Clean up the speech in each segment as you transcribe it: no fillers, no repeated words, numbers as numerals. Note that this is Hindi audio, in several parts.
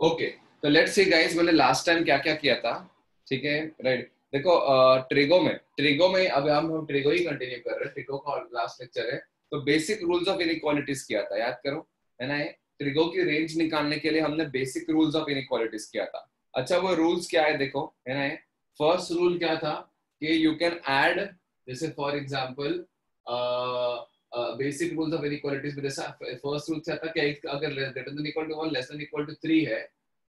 ओके, तो लेट्स सी गाइस, मैंने लास्ट टाइम क्या क्या किया था। ठीक है, राइट। देखो ट्रिगो में अब हम ट्रिगो ही कंटिन्यू कर रहे हैं, ट्रिगो का लास्ट लेक्चर है। तो बेसिक रूल्स ऑफ इनइक्वालिटीज किया था, याद करो, है ना। ट्रिगो की रेंज निकालने के लिए हमने बेसिक रूल्स ऑफ इनइक्वालिटीज किया था। अच्छा, वो रूल्स क्या है देखो, है ना। फर्स्ट रूल क्या था कि यू कैन ऐड, जैसे for example basic rules of inequalities में जैसा फर्स्ट रूल क्या था कि अगर greater than equal to 1 less than equal to 3 है,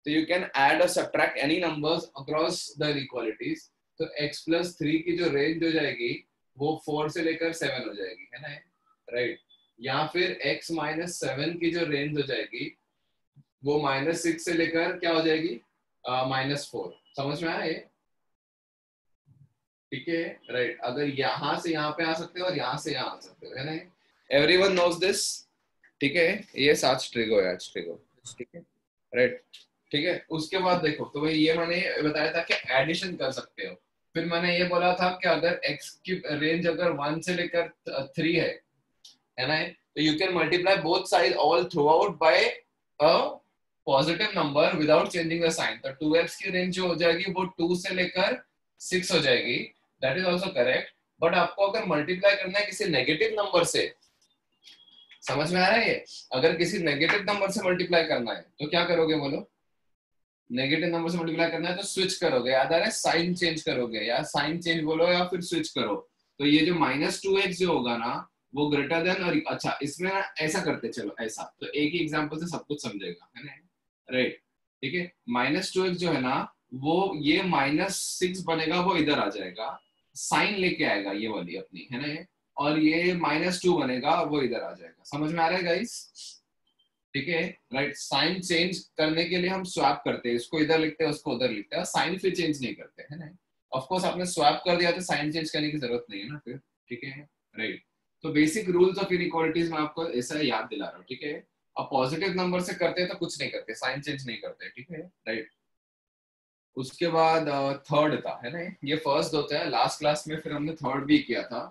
तो you can add or subtract any numbers across the inequalities। तो x plus 3 की जो रेंज हो जाएगी वो 4 से लेकर 7 हो जाएगी, है ना, राइट। या फिर x minus 7 की जो रेंज हो जाएगी वो -6 से लेकर क्या हो जाएगी, -4। समझ में आया ये? ठीक है, राइट। अगर यहाँ से यहाँ पे आ सकते हो और यहाँ से यहाँ आ सकते हो, है ना। Everyone knows this. ठीक है, ये 7 ट्रिगो है आज, ट्रिगो। ठीक है, राइट। ठीक है, उसके बाद देखो, तो ये मैंने बताया था कि एडिशन कर सकते हो। फिर मैंने ये बोला था कि अगर x की रेंज अगर 1 से लेकर 3 है ना, तो you can multiply both side all throughout by a positive number without changing the sign. तो 2x की रेंज जो हो जाएगी वो 2 से लेकर 6 हो जाएगी। That is also correct. But आपको अगर मल्टीप्लाई करना है किसी नेगेटिव नंबर से, समझ में आ रहा है ये? अगर किसी नेगेटिव नंबर से मल्टीप्लाई करना है तो क्या करोगे बोलो? नेगेटिव नंबर से मल्टीप्लाई करना है तो स्विच करोगे, याद आ रहा है, साइन चेंज करोगे, या साइन चेंज बोलो या फिर स्विच करो। तो ये जो -2x जो होगा ना वो ग्रेटर देन, और अच्छा इसमें ना ऐसा करते चलो, ऐसा तो एक ही एग्जांपल से सब कुछ समझेगा, है ना, राइट। ठीक है, -2x जो है ना वो ये -6 बनेगा, वो इधर आ जाएगा, साइन लेके आएगा ये वाली अपनी, है ना, और ये -2 बनेगा और वो इधर आ जाएगा। समझ में आ रहा है गाइस? ठीक है, राइट। साइन चेंज करने के लिए हम स्वैप करते हैं, इसको इधर लिखते हैं उसको उधर लिखते हैं, साइन फिर चेंज नहीं करते, है ना। ऑफ कोर्स आपने स्वैप कर दिया तो साइन चेंज करने की जरूरत नहीं है ना फिर। ठीक है, राइट। तो बेसिक रूल्स ऑफ इनइक्वालिटीज में आपको ऐसा याद दिला रहा हूँ, ठीक है। अब पॉजिटिव नंबर से करते हैं तो कुछ नहीं करते, साइन चेंज नहीं करते, ठीक है, राइट। उसके बाद थर्ड था, है ना, ये फर्स्ट होता है। लास्ट क्लास में फिर हमने थर्ड भी किया था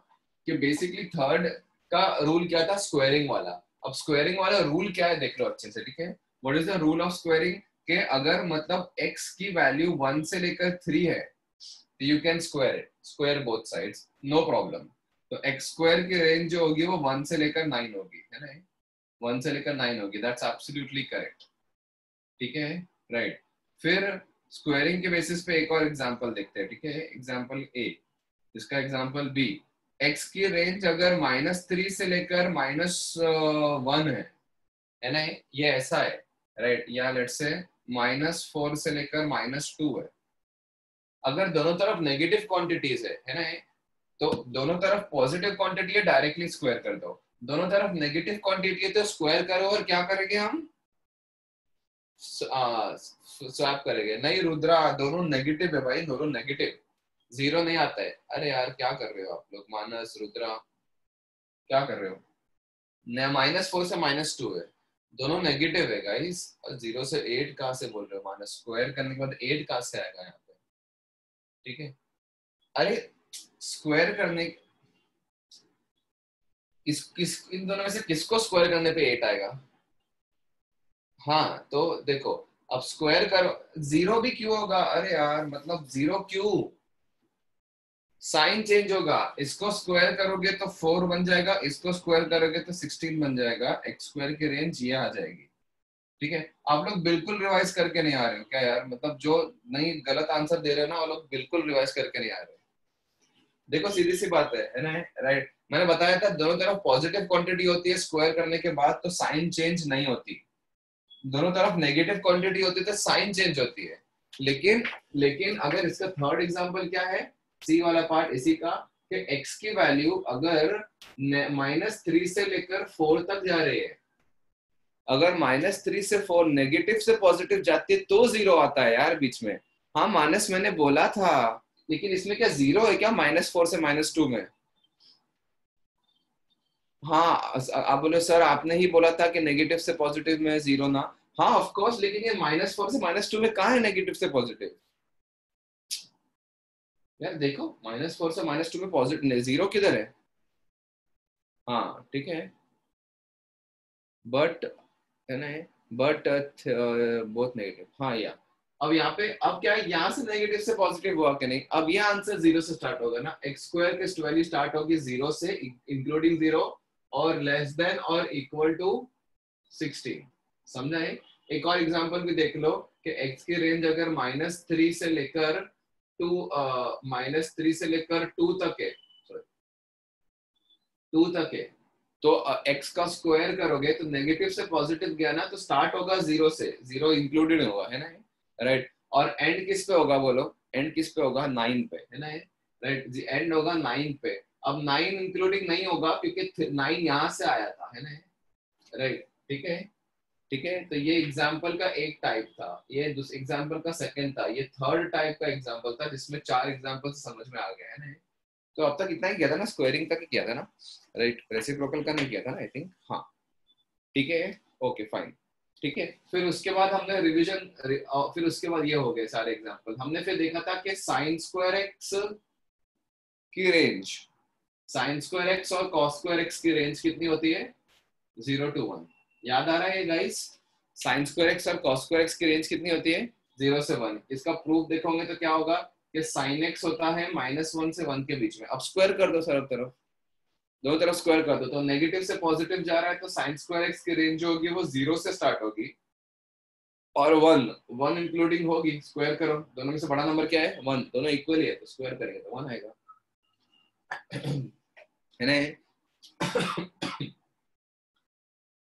कि बेसिकली थर्ड का रूल क्या था, स्क्वायरिंग वाला। अब स्क्वायरिंग वाला रूल क्या है देख लो अच्छे से, ठीक है। What is the rule of squaring? के अगर मतलब x की वैल्यू 1 से लेकर 3 है तो you can square it, square both sides, no problem. तो x स्क्वायर की रेंज जो होगी वो 1 से लेकर 9 होगी, है ना, 1 से लेकर 9 होगी। दैट्स एब्सोल्युटली करेक्ट, ठीक है, राइट। फिर स्क्वायरिंग के बेसिस पे एक और एग्जांपल देखते हैं, ठीक है। एग्जांपल ए, इसका एग्जांपल बी। x की रेंज अगर -3 से लेकर -1 है ना, ये ऐसा है, राइट। या लेट्स से -4 से लेकर -2 है। अगर दोनों तरफ नेगेटिव क्वांटिटीज है ना, तो दोनों तरफ पॉजिटिव क्वांटिटी है, डायरेक्टली स्क्वायर कर दो। दोनों तरफ नेगेटिव क्वांटिटी है तो स्क्वायर करो, और क्या करेंगे हम? स्वैप करेंगे। नहीं रुद्रा, दोनों नेगेटिव है भाई, दोनों नेगेटिव, जीरो नहीं आता है। अरे यार क्या कर रहे हो आप लोग, मानस रुद्रा क्या कर रहे हो? -4 से -2 है, दोनों नेगेटिव है गाइस। और 0 से 8 कहाँ से बोल रहे हो? माइनस स्क्वायर करने के बाद 8 कहाँ से आएगा यहाँ पे? ठीक है, अरे स्क्वायर करने इन दोनों में से किसको स्क्वायर करने पे 8 आएगा? हाँ तो देखो, अब स्क्वायर करो, 0 भी क्यों होगा? अरे यार मतलब 0 क्यों? साइन चेंज होगा, इसको स्क्वायर करोगे तो 4 बन जाएगा, इसको स्क्वायर करोगे तो 16 बन जाएगा। एक्स स्क्वायर की रेंज ये आ जाएगी, ठीक है। आप लोग बिल्कुल रिवाइज करके नहीं आ रहे हो क्या यार? मतलब जो नहीं गलत आंसर दे रहे हो ना वो लोग बिल्कुल रिवाइज करके नहीं आ रहे हो। देखो सीधी सी बात है ना, राइट। मैंने बताया था दोनों तरफ पॉजिटिव क्वांटिटी होती है स्क्वायर करने के बाद तो साइन चेंज नहीं होती, दोनों तरफ नेगेटिव क्वांटिटी होती है तो साइन चेंज होती है। लेकिन लेकिन अगर इसका थर्ड एग्जांपल क्या है, सी वाला पार्ट इसी का, कि x की वैल्यू अगर -3 से लेकर 4 तक जा रही है, अगर -3 से 4 नेगेटिव से पॉजिटिव जाती है तो 0 आता है यार बीच में। हाँ माइनस मैंने बोला था, लेकिन इसमें क्या 0 है क्या -4 से -2 में? हाँ आप बोले सर आपने ही बोला था कि नेगेटिव से पॉजिटिव में 0 ना। हाँ ऑफ कोर्स, लेकिन ये -4 से -2 में कहाँ है नेगेटिव से पॉजिटिव? यार देखो, -4 से -2 में पॉजिटिव 0 किधर है? हाँ ठीक है, बट है ना, बट बोथ नेगेटिव। हाँ या अब यहाँ पे अब क्या है, यहाँ से नेगेटिव से पॉजिटिव हुआ कि नहीं, अब ये आंसर 0 से स्टार्ट होगा ना, x स्क्वायर की वैल्यू स्टार्ट होगी 0 से इंक्लूडिंग 0 और लेस देन और इक्वल टू 16। समझा है? एक और एग्जांपल भी देख लो कि x की रेंज अगर -3 से लेकर -3 से लेकर 2 तक है, 2 तक है, तो x का स्क्वायर करोगे तो नेगेटिव से पॉजिटिव गया ना, तो स्टार्ट होगा 0 से, 0 इंक्लूडेड होगा, है ना, राइट। और एंड किस पे होगा बोलो, एंड किस पे होगा, 9 पे, है ना, राइट। एंड होगा 9 पे। अब 9 इंक्लूडिंग नहीं होगा क्योंकि 9 यहाँ से आया था, है ना, राइट। ठीक है, ठीक है। तो ये एग्जाम्पल का एक टाइप था, ये दूसरे एग्जाम्पल का सेकंड था, ये थर्ड टाइप का एग्जाम्पल था जिसमें 4 एग्जाम्पल समझ में आ गया, है ना। तो अब तक इतना ही किया था ना, स्क्वायरिंग तक ही किया था ना, राइट। रेसिप्रोकल का नहीं किया था ना, आई थिंक। हाँ ठीक है, ओके फाइन, ठीक है। फिर उसके बाद हमने रिवीजन, फिर उसके बाद ये हो गए सारे एग्जांपल। हमने फिर देखा था कि साइन स्क्वायर एक्स की रेंज, साइन स्क्वायर एक्स और कॉस स्क्वायर एक्स की रेंज कितनी होती है, 0 to 1। याद आ रहा है गाइस, साइन स्क्वायर एक्स और कॉस स्क्वायर एक्स की रेंज कितनी होती है, 0 से 1। इसका प्रूफ देखोगे तो क्या होगा कि साइन एक्स होता है -1 से 1 के बीच में। अब स्क्वायर कर दो सब तरफ, दोनों तरफ स्क्वायर कर दो, तो नेगेटिव से पॉजिटिव जा रहा है, तो साइन स्क्वायर एक्स की रेंज जो होगी वो 0 से स्टार्ट होगी और 1 इंक्लूडिंग होगी। स्क्वायर करो, दोनों में से बड़ा नंबर क्या है, 1, दोनों इक्वल ही है, तो स्क्वायर करेंगे तो 1 आएगा, है ना।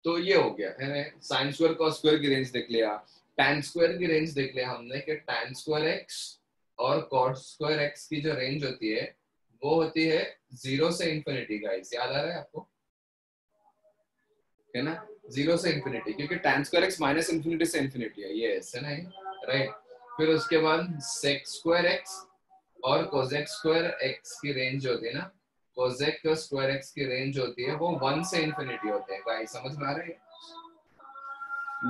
तो ये हो गया, है ना, साइन स्क्वायर कॉस स्क्वायर की रेंज देख लिया। tan स्क्वायर की रेंज देख लिया हमने कि tan स्क्वायर एक्स और cos स्क्वायर एक्स की जो रेंज होती है वो होती है 0 से इंफिनिटी। गाइस याद आ रहा है आपको, है ना, 0 से इंफिनिटी, क्योंकि tan स्क्वायर एक्स -इंफिनिटी से इंफिनिटी है, ये है ना, राइट। फिर उसके बाद sec स्क्वायर एक्स और cosec स्क्वायर एक्स की रेंज होती है ना, cosec स्क्वायर एक्स की रेंज होती है वो 1 से इंफिनिटी होते हैं। गाइस समझ में आ रहा है?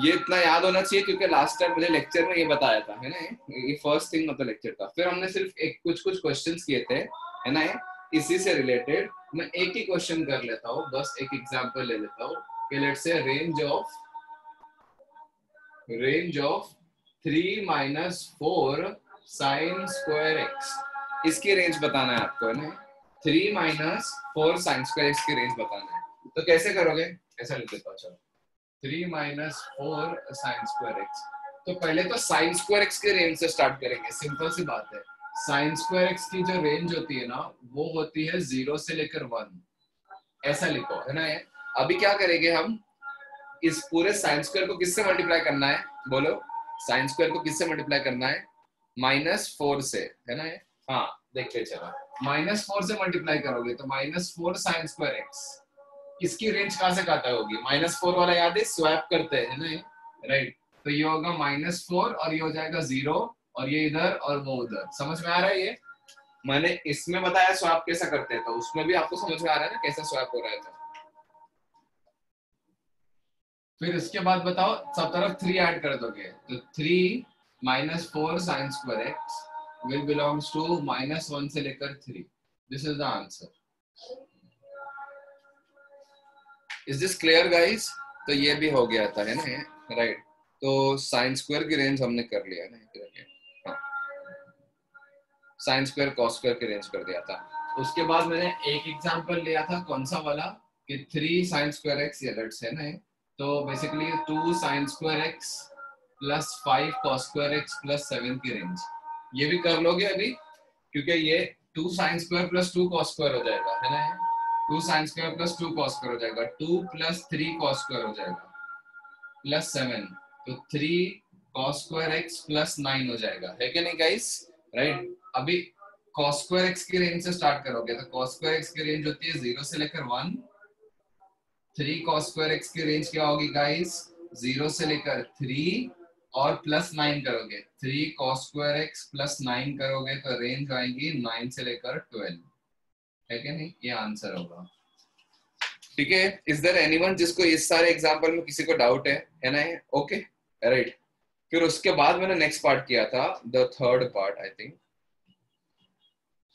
ये इतना याद होना चाहिए क्योंकि लास्ट टाइम मुझे लेक्चर में ये बताया था, है ना, ये फर्स्ट थिंग मतलब लेक्चर था। फिर हमने सिर्फ एक कुछ क्वेश्चंस किए थे, है ना, इसी से रिलेटेड। मैं एक ही क्वेश्चन कर लेता हूँ, बस एक एग्जांपल ले लेता हूँ कि let's say range of 3 - 4 sign square x, इसकी रेंज बताना है आपको, है ना। 3 - 4 साइन स्क्वायर एक्स की रेंज बताना है, तो कैसे करोगे, ऐसा लिख देता हूँ, चलो 3 - 4 साइन स्क्वायर एक्स। तो पहले तो साइन स्क्वायर एक्स के रेंज से स्टार्ट करेंगे, सिंपल सी बात है। साइन स्क्वायर एक्स की जो रेंज होती है ना वो होती है 0 से लेकर 1, ऐसा लिखो, है ना। अभी क्या करेंगे हम, इस पूरे साइन स्क्वायर को किससे मल्टीप्लाई करना है बोलो, साइन स्क्वायर को किससे मल्टीप्लाई करना है, -4 से, है ना। हाँ देखते चलो, -4 से मल्टीप्लाई करोगे तो -4 साइन स्क्वायर एक्स, इसकी रेंज कहां से कहां तक होगी, -4 वाला याद है, स्वैप करते हैं ना, राइट। तो ये होगा -4 और ये हो जाएगा 0 और ये इधर और वो उधर। समझ में आ रहा है? ये मैंने इसमें बताया स्वैप कैसा करते हैं, तो उसमें भी आपको समझ में आ रहा है ना कैसा स्वैप हो रहा है। फिर इसके बाद बताओ, सब तरफ 3 ऐड कर दोगे तो 3 - 4 sign square x will belongs to -1 से लेकर 3। This is the answer. Is this clear guys? तो ये भी हो गया था, है ना, राइट। तो साइन स्क्वायर की रेंज हमने कर लिया ना, हाँ, साइन स्क्वायर कॉस स्क्वायर की रेंज कर दिया था। उसके बाद मैंने एक एग्जांपल लिया था, कौन सा वाला, कि 3 साइन स्क्वायर एक्स, ये लेट्स है ना, तो basically 2 sign square x plus 5 cos square x plus 7 की रेंज। ये भी कर लोगे अभी, क्योंकि ये 2 sine square plus 2 cos square हो जाएगा, है ना, 2 sine square plus 2 cos square हो जाएगा, 2 + 3 कॉस स्क्वायर हो जाएगा प्लस 7, तो 3 कॉस स्क्वायर एक्स प्लस 9 हो जाएगा, है कि नहीं गाइस, राइट। अभी कॉस स्क्वायर एक्स की रेंज से स्टार्ट करोगे तो कॉस स्क्वायर एक्स की रेंज होती है 0 से लेकर 1। 3 कॉस स्क्वायर एक्स की रेंज क्या होगी गाइस, 0 से लेकर 3 और प्लस 9 करोगे, 3 कॉस स्क्वायर एक्स प्लस 9 करोगे तो रेंज आएगी 9 से लेकर 12, है कि नहीं, ये आंसर होगा। ठीक है, इज देयर एनीवन जिसको इस सारे एग्जांपल में किसी को डाउट है ना, ओके, राइट। फिर उसके बाद मैंने नेक्स्ट पार्ट किया था, the third part, I think,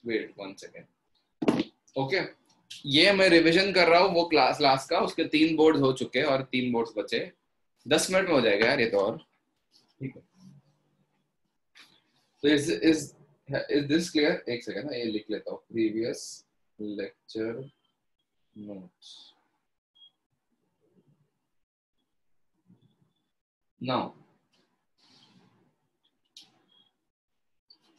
wait 1 second, okay. ये मैं रिवीजन कर रहा हूँ वो क्लास का, उसके 3 बोर्ड हो चुके और 3 बोर्ड्स बचे। 10 मिनट में हो जाएगा यार ये तो। और ठीक है, तो इज दिस क्लियर? एक सेकंड ना, ये लिख लेता हूँ, previous lecture notes. Now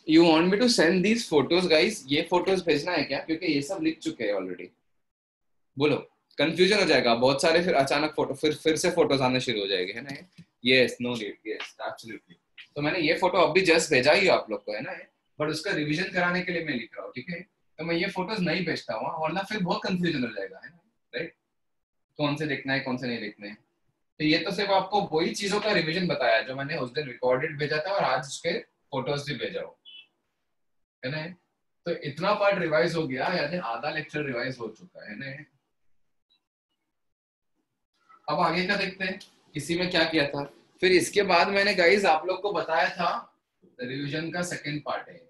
you want me to send these photos guys? ये फोटोज भेजना है क्या? क्योंकि ये सब लिख चुके हैं ऑलरेडी। बोलो, कंफ्यूजन हो जाएगा बहुत सारे, फिर अचानक फोटो फिर से फोटोज आने शुरू हो जाएंगे, है ना? Yes, no need, yes absolutely. तो मैंने ये फोटो अभी जस्ट भेजा ही आप लोग को, है ना? बट उसका रिवीजन कराने के लिए मैं लिख रहा हूँ, ठीक है? तो मैं ये फोटोज नहीं भेजता हूँ, वरना फिर बहुत कंफ्यूजन हो जाएगा, है ना? राइट, कौन से देखना है कौन से नहीं देखना है। तो ये तो सिर्फ आपको वही चीजों का रिवीजन बताया जो मैंने उस दिन रिकॉर्डेड भेजा था, और आज उसके फोटोज भी भेजा हो, है ना? तो इतना पार्ट रिवाइज हो गया, यानी आधा लेक्चर रिवाइज हो चुका है ना? अब आगे का देखते हैं, इसी में क्या किया था। फिर इसके बाद मैंने गाइस आप लोग को बताया था, रिवीजन का सेकंड पार्ट है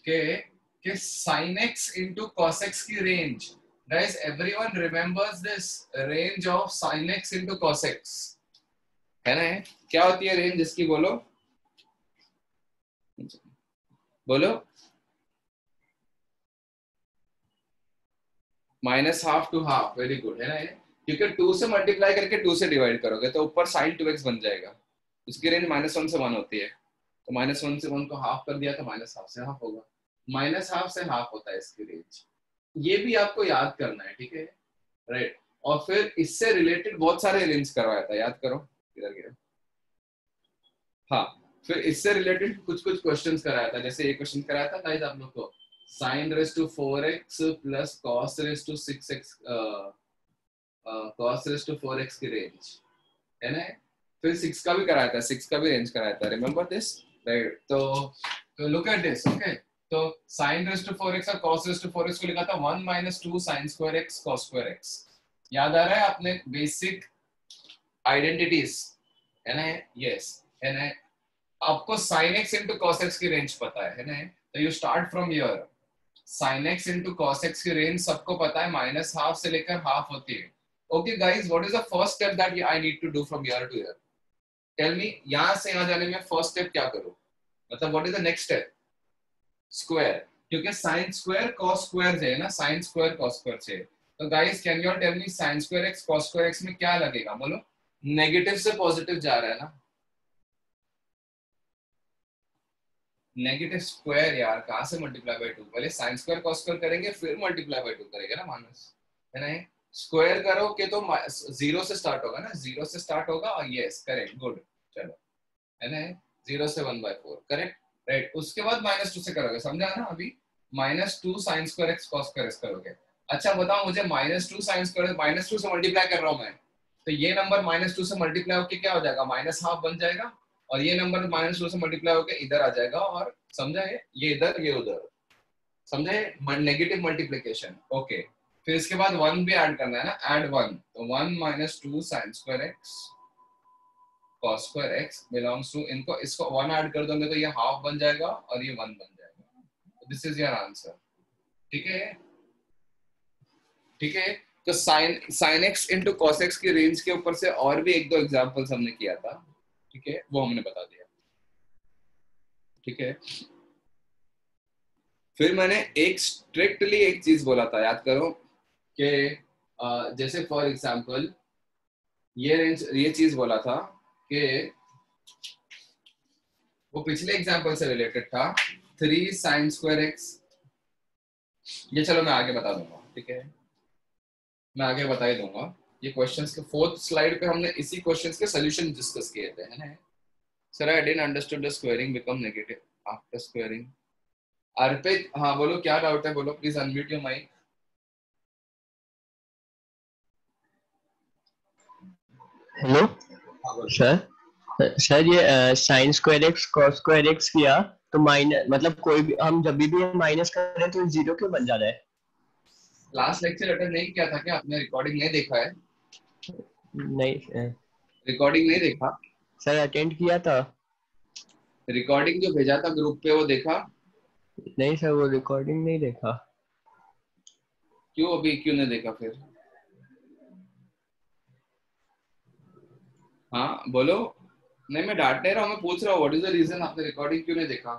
कि sin x into cos x की range. Guys everyone remembers this range of sin x into cos x, है ना? क्या होती है रेंज इसकी? बोलो बोलो। -½ to ½ वेरी गुड, है ना? क्योंकि 2 से मल्टीप्लाई करके 2 से डिवाइड करोगे तो ऊपर sin 2x बन जाएगा। उसकी रेंज -1 से 1 होती है, तो -1 से 1 को हाफ कर दिया तो -½ से हाफ होगा। -½ से हाफ होता है इसकी रेंज। ये भी आपको याद करना है, ठीक है? राइट। और फिर इससे रिलेटेड बहुत सारे रेंज करवाया था, याद करो इधर गया। हाँ, फिर इससे रिलेटेड कुछ कुछ क्वेश्चंस कराया था, जैसे ये क्वेश्चन कराया था गाइस आप लोग को, sin raised to 4x plus cos raised to 6x, cos raised to 4x की रेंज, है ना? फिर 6 का भी कराया था, 6 का भी रेंज कराया था, रिमेंबर दिस? राइट। तो लुक एट दिस, ओके? तो sin raised to 4x और cos raised to 4x को लिखा था 1 - 2 sin square x cos square x। याद आ रहा है आपने बेसिक आइडेंटिटीज, है ना? यस, है ना? आपको sin x into cos x की रेंज पता है ना? तो you start from here. sin x into cos x की रेंज सबको पता है, -½ से लेकर ½ होती है। Okay guys, what is the first step that I need to do from here to here? Tell me, यहां से यहां जाने में फर्स्ट स्टेप क्या करूं? मतलब what is the next step? Square, क्योंकि sin स्क्वायर cos स्क्वायर है ना, sin स्क्वायर cos स्क्वायर से। तो guys can you tell me sin square x cos square x में क्या लगेगा? बोलो। नेगेटिव से पॉजिटिव जा रहा है ना? नेगेटिव स्क्वायर यार, कहां से मल्टीप्लाई बाय 2? पहले sin स्क्वायर cos स्क्वायर करेंगे, फिर मल्टीप्लाई बाय 2 करेंगे ना माइनस, है ना? स्क्वायर करोगे तो 0 से स्टार्ट होगा ना, 0 से स्टार्ट होगा, और यस करेक्ट, गुड, चलो, है ना? 0 से 1/4, करेक्ट, राइट। उसके बाद -2 से करोगे, समझा ना? अभी -2 sin square x cos square x करोगे। अच्छा बताओ मुझे, -2 sin स्क्वायर, -2 से मल्टीप्लाई कर रहा हूं मैं, तो ये नंबर -2 से मल्टीप्लाई होके क्या हो जाएगा? -½ बन जाएगा, और ये नंबर -2 से मल्टीप्लाई होके इधर आ जाएगा, और समझा? ये इधर ये उधर, समझे? Negative multiplication, okay. फिर इसके बाद 1 भी ऐड करना है ना, ऐड 1, तो 1 - 2 sin square x cos square x belongs to, इनको इसको 1 ऐड कर दोगे तो ये ½ बन जाएगा, और ये 1 बन जाएगा। दिस इज योर आंसर, ठीक है? ठीक है। तो sin x into cos x की रेंज के ऊपर से और भी 1-2 एग्जांपल्स हमने किया था, ठीक है? वो हमने बता दिया, ठीक है? फिर मैंने एक स्ट्रिक्टली एक चीज बोला था, याद करो, कि जैसे फॉर एग्जांपल ये चीज बोला था कि वो पिछले एग्जांपल से रिलेटेड था, 3 sin स्क्वायर x। ये चलो मैं आगे बता दूंगा, ठीक है? मैं आगे बता ही दूंगा। ये क्वेश्चंस के 4th स्लाइड पे हमने इसी क्वेश्चंस के सॉल्यूशन डिस्कस किए थे, है ना? Sir I didn't understood the squaring become negative after squaring. Arpit, हाँ बोलो, क्या डाउट है? बोलो please, unmute your mic. Hello sir. Sir ये sine square x cos square x किया तो माइनस, मतलब कोई भी हम जब भी माइनस करें तो 0 क्यों बन जा रहा है? लास्ट लेक्चर अटेंड नहीं किया था क्या आपने? रिकॉर्डिंग नहीं देखा है? नहीं सर। रिकॉर्डिंग नहीं देखा? सर अटेंड किया था। रिकॉर्डिंग जो भेजा था ग्रुप पे वो देखा? नहीं सर, वो रिकॉर्डिंग नहीं देखा। क्यों अभी क्यों नहीं देखा फिर? हाँ बोलो। नहीं मैं डांट नहीं रहा हूँ, मैं पूछ रहा हूँ व्हाट इज द रीजन आपने रिकॉर्डिंग क्यों नहीं देखा?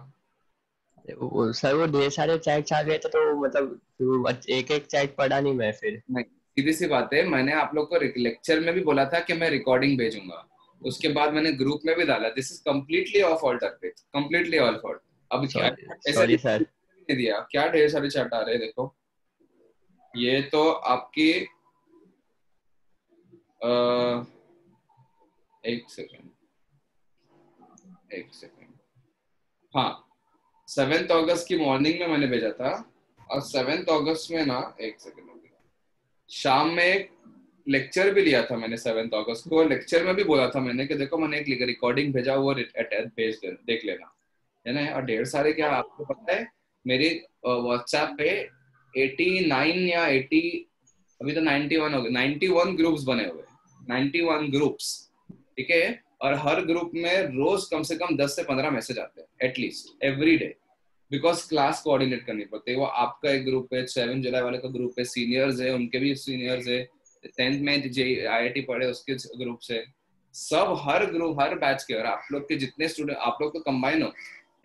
सर वो ढेर सारे चैट्स आ गए थे तो मतलब एक एक चैट पढ़ा नहीं मैं फिर। नहीं सीधी सी बात है, मैंने आप लोग को लेक्चर में भी बोला था कि मैं रिकॉर्डिंग भेजूंगा, उसके बाद मैंने ग्रुप में भी डाला। This is completely of fault Arpit, completely all fault. अब क्या सॉरी ऐसे सॉरी सर। नहीं दिया क्या, ढेर सारे चैट आ रहे हैं देखो। ये तो आपकी अ, एक सेकेंड, एक सेकेंड। हाँ 7 अगस्त की मॉर्निंग में मैंने भेजा था, और 7 अगस्त में ना, एक सेकेंड हो गया, शाम में एक लेक्चर भी लिया था मैंने 7 अगस्त को। लेक्चर में भी बोला था मैंने कि देखो मैंने एक रिकॉर्डिंग भेजा, वो भेज देख लेना, है ना। और ढेर सारे, क्या आपको पता है मेरी व्हाट्सएप पे 89 या 80, अभी तो 91 हो गए, 91 ग्रुप्स बने हुए, 91 ग्रुप्स, ठीक है। और हर ग्रुप में रोज कम से कम 10 से 15 मैसेज आते हैं at least every day, because class coordinate करनी पड़ती है। वो आपका एक ग्रुप है, 7 जुलाई वाले का ग्रुप है, सीनियर्स है उनके भी सीनियर्स है, 10th में IIT पढ़े उसके ग्रुप से, सब हर ग्रुप हर बैच के, और आप लोग के जितने स्टूडेंट आप लोग तो कंबाइन हो,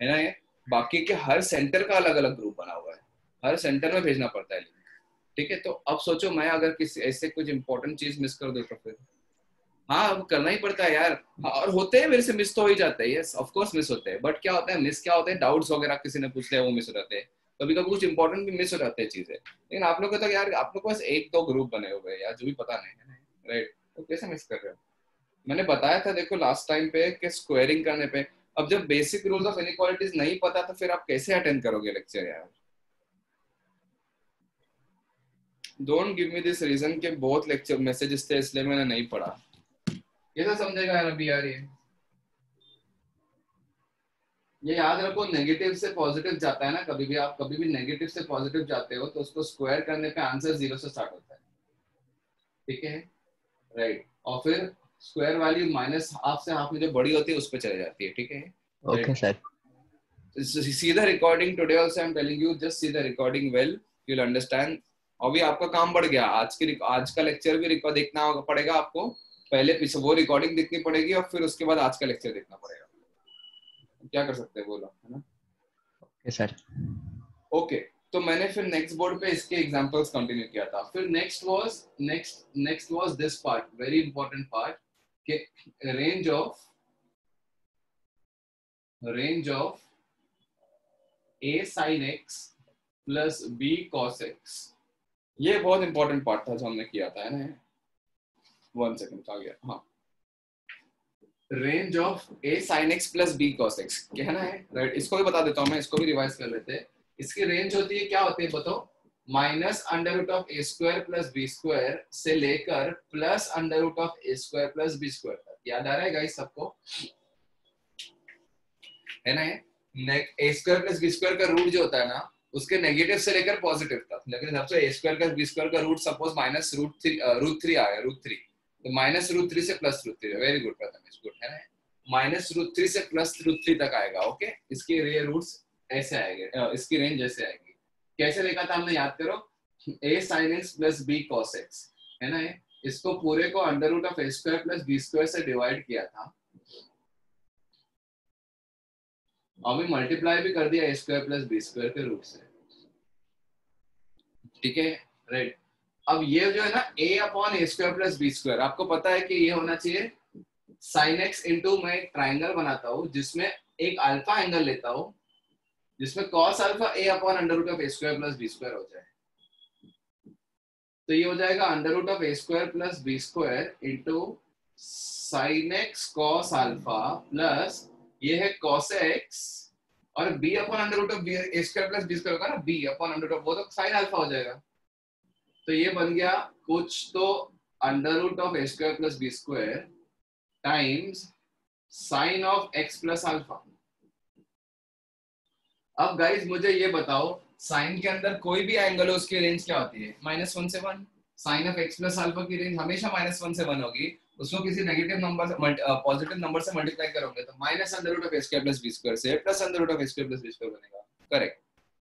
है ना। ये बाकी के हर सेंटर का अलग अलग ग्रुप बना हुआ है, हर सेंटर में भेजना पड़ता है लिंक, ठीक है। तो अब सोचो मैं अगर किसी ऐसे कुछ इंपॉर्टेंट चीज मिस कर दूं तो फिर, हाँ अब करना ही पड़ता है यार। हाँ, और होते हैं मेरे से मिस तो हो ही जाते हैं, यस ऑफ कोर्स मिस होते हैं, बट क्या होता है मिस क्या होते हैं, डाउट्स वगैरह किसी ने पूछ लिया वो मिस हो जाते हैं, कभी कभी कुछ इंपॉर्टेंट भी मिस हो जाते हैं चीजें। लेकिन आप लोग को तो यार आप लोग के पास एक दो ग्रुप बने हुए हैं यार, जो भी पता नहीं है, राइट, तो कैसे मिस कर रहे हो? मैंने बताया था देखो लास्ट टाइम पे कि स्क्वायरिंग करने पे, अब जब बेसिक रूल्स ऑफ इनइक्वालिटीज नहीं पता तो फिर आप कैसे अटेंड करोगे लेक्चर यार? Don't give me this reason के बहुत लेक्चर मैसेजेस थे इसलिए मैंने नहीं पढ़ा, ये तो समझेगा यार अभी यार। ये याद रखो, नेगेटिव से पॉजिटिव जाता है ना, कभी भी आप कभी भी नेगेटिव से पॉजिटिव जाते हो तो उसको स्क्वायर करने पे आंसर 0 से स्टार्ट होता है, ठीक है, राइट। और फिर स्क्वायर वैल्यू माइनस हाफ से हाफ में जो बड़ी होती है उस पर चले जाती है, ठीक है, okay right. Sir. See the recording today also, I am telling you, just see the recording well, you will understand. अभी आपका काम बढ़ गया, आज का लेक्चर भी देखना पड़ेगा आपको, पहले पीछे वो रिकॉर्डिंग देखनी पड़ेगी और फिर उसके बाद आज का लेक्चर देखना पड़ेगा, क्या कर सकते हैं बोलो, है ना। Okay sir. ओके तो मैंने फिर नेक्स्ट बोर्ड पे इसके एग्जांपल्स कंटिन्यू किया था। फिर next was this part, very important part, कि range of a sin x plus b cos x, ये बहुत इंपॉर्टेंट पार्ट था जो हमने किया था, है ना। 1 सेकंड आ गया, हाँ। Range of a sin x plus b cos x कहना है, राइट। इसको भी बता देता हूँ मैं, इसको भी रिवाइज कर लेते हैं। इसकी रेंज होती है, क्या होती है बताओ, minus under root of A square plus B square से लेकर plus under root of A square plus B square तक। याद आ रहा है गाइस सबको, है ना। A square plus B square का रूट जो होता है ना, उसके नेगेटिव से लेकर पॉजिटिव तक, लेकिन सबसे A square plus B square का root suppose minus root three आया, रूट 3, तो माइनस रूट 3 से plus root 3, very good Prathamesh, good, है ना। माइनस रूट 3 से प्लस रूट 3 तक आएगा, ओके। इसकी रूट्स ऐसे आएंगे, इसकी रेंज ऐसे आएगी। कैसे देखा था हमने, याद करो, a sin x plus b cos x, है ना। इसको पूरे को under root of a square plus b square से डिवाइड किया था, और भी मल्टीप्लाई भी कर दिया a square plus b square के रूट से, ठीक है, राइट। अब ये जो है ना a upon a square plus b square, आपको पता है कि ये होना चाहिए sin x इंटू, मैं एक ट्राइंगल बनाता हूँ जिसमें एक अल्फा एंगल लेता हूँ, जिसमें cos alpha a upon under root of a square plus b square हो जाए, तो ये हो जाएगा under root of a square plus b square into sin x cos alpha plus ये है cos x, और b upon under root of a square plus b square होगा ना, b upon under root of, वो तो sin अल्फा हो जाएगा। तो ये बन गया कुछ तो under root of a square plus b square times sine of x plus alpha. अब गाइज मुझे ये बताओ, साइन के अंदर कोई भी एंगल हो उसकी रेंज क्या होती है, -1 से 1। Sine of x plus alpha की रेंज हमेशा -1 से 1 होगी, उसको किसी नेगेटिव नंबर से पॉजिटिव नंबर से मल्टीप्लाई करोगे तो minus under root of a square plus b square से plus under root of a square plus b square बनेगा, करेक्ट,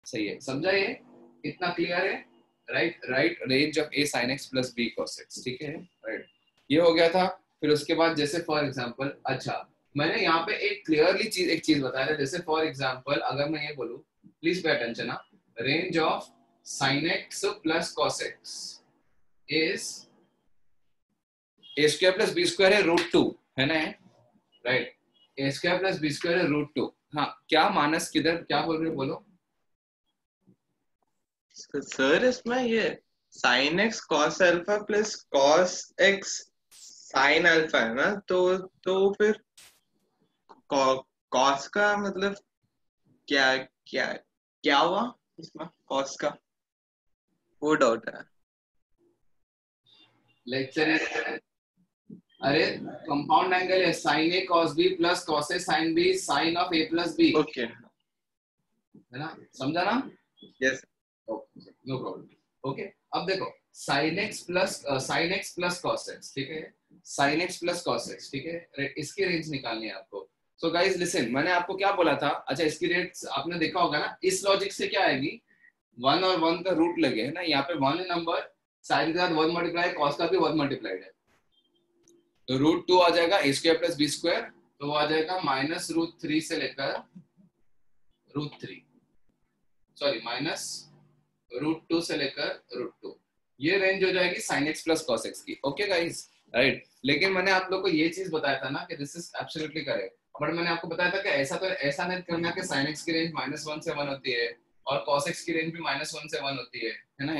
सही है, समझा ये, इतना क्लियर है, right, right. Range of a sin x plus b cos x, ठीक है, राइट, ये हो गया था। फिर उसके बाद जैसे फॉर एग्जांपल, अच्छा मैंने यहाँ पे एक क्लियरली एक चीज बताया था, जैसे फॉर एग्जांपल अगर मैं ये बोलूं, please pay attention, range of sin x plus cos x is a square plus b square है √2, है ना, right, a square plus b square है √2। हाँ, क्या मानस किधर क्या बोल रहे हो, बोलो। सर इसमें ये sin x cos alpha plus cos x sin alpha है ना, तो फिर cos का मतलब क्या क्या क्या हुआ इसमें cos का, वो डाउट है। लेक्चर, अरे कंपाउंड एंगल है sin a cos b plus cos a sin b sin of a plus b, okay, है ना, समझा ना? Yes, no problem. ओके, अब देखो sin x plus cos x, ठीक है, sin x plus cos x, ठीक है, इसकी रेंज निकालनी है आपको। सो गाइस लिसन, मैंने आपको क्या बोला था, अच्छा इसकी रेंज आपने देखा होगा ना, इस लॉजिक से क्या आएगी, 1 और 1 का रूट लगे, है ना, यहाँ पे 1 नंबर, sin के साथ 1 मल्टीप्लाई, cos का भी 1 मल्टीप्लाइड है, तो √2 आ जाएगा a square plus b square, तो वो आ जाएगा -√3 से लेकर √3, सॉरी -√2 से लेकर √2, ये रेंज हो जाएगी sin x plus cos x की। ओके गाइस, राइट, लेकिन मैंने आप लोग को ये चीज बताया था ना कि this is absolutely correct, but मैंने आपको बताया था कि ऐसा नहीं करना कि sin x की रेंज -1 से 1 होती है और cos x की रेंज भी -1 से 1 होती है ना,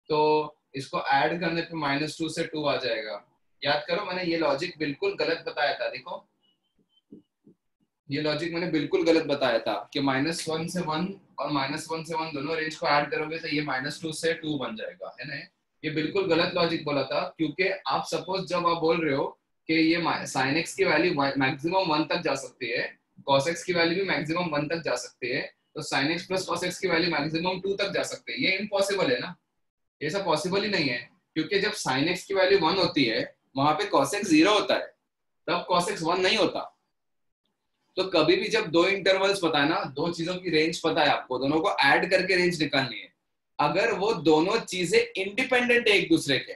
तो इसको ऐड करने पे -2 से 2 आ जाएगा। याद करो, मैंने ये लॉजिक बिल्कुल गलत बताया था, देखो ये लॉजिक मैंने बिल्कुल गलत बताया था कि -1 से 1 और -1 से 1 दोनों रेंज को ऐड करोगे तो ये -2 से 2 बन जाएगा, है ना, ये बिल्कुल गलत लॉजिक बोला था, क्योंकि आप सपोज जब आप बोल रहे हो कि ये sin x की वैल्यू मैक्सिमम 1 तक जा सकती है, cos x की वैल्यू भी मैक्सिमम 1 तक जा सकती है, तो sin x plus cos x की वैल्यू मैक्सिमम 2 तक जा सकती है, ये इम्पॉसिबल है ना, ये सब पॉसिबल ही नहीं है, क्योंकि जब sin x की वैल्यू 1 होती है वहां पे cos x 0 होता है, तब cos x 1 नहीं होता। तो कभी भी जब दो इंटरवल्स पता है ना, दो चीजों की रेंज पता है आपको, दोनों को ऐड करके रेंज निकालनी है, अगर वो दोनों चीजें इंडिपेंडेंट है एक दूसरे के,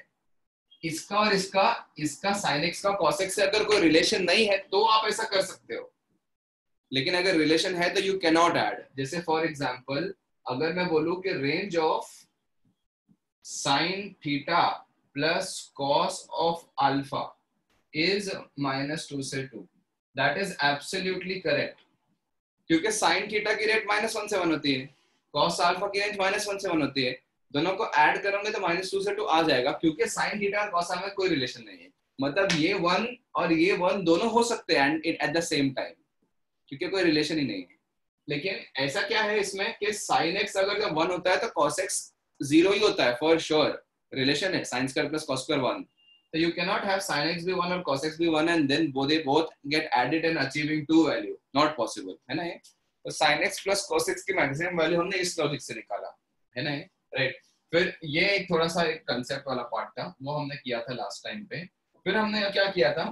इसका और इसका sin x का cos x से अगर कोई रिलेशन नहीं है तो आप ऐसा कर सकते हो, लेकिन अगर रिलेशन है तो यू कैन नॉट ऐड। जैसे फॉर एग्जांपल अगर मैं बोलूं कि range of sin theta plus cos of alpha is -2 से 2, दैट इज एब्सोल्युटली करेक्ट, क्योंकि sin थीटा की रेट -1 से 1 होती है, cos अल्फा की रेंज -1 से 1 होती है, दोनों को ऐड करोगे तो -2 से 2 आ जाएगा, क्योंकि sin थीटा और cos में कोई रिलेशन नहीं है, मतलब ये 1 और ये 1 दोनों हो सकते हैं एट द सेम टाइम, क्योंकि कोई रिलेशन ही नहीं है। लेकिन ऐसा क्या है इसमें कि sin x अगर जब 1 होता है तो cos x 0 ही होता है फॉर श्योर, रिलेशन है sin square plus cos square 1, so you cannot have sin x be 1 or cos x be 1 and then they both get added and achieving 2 value, not possible, है ना, ये तो sin x plus cos x की मैक्सिमम वैल्यू हमने इस लॉजिक से निकाला, है ना, राइट। फिर ये एक थोड़ा सा एक कंसेप्ट वाला पार्ट था, वो हमने किया था लास्ट टाइम पे। फिर हमने क्या किया था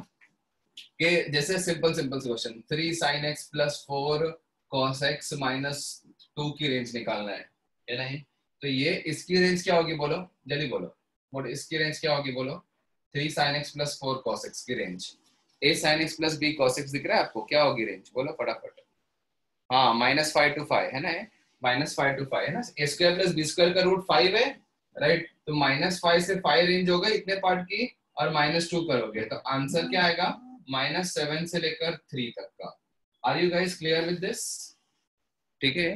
कि जैसे simple question 3 sin x plus 4 cos x minus 2 की रेंज निकालना है ना, तो ये इसकी रेंज क्या होगी, बोलो जल्दी बोलो, इसकी रेंज क्या होगी, बोलो 3 sin x plus 4 cos x की range, a sin x plus b cos x दिख रहा है आपको, क्या होगी रेंज, बोलो फटाफट। हाँ, -5 to 5 है ना, -5 to 5 है ना, a square plus b square का रूट 5 है, राइट, तो -5 से 5 रेंज हो गई इतने पार्ट की, और -2 करोगे तो आंसर क्या आएगा, -7 से लेकर 3 तक का। Are you guys clear with this? ठीक है,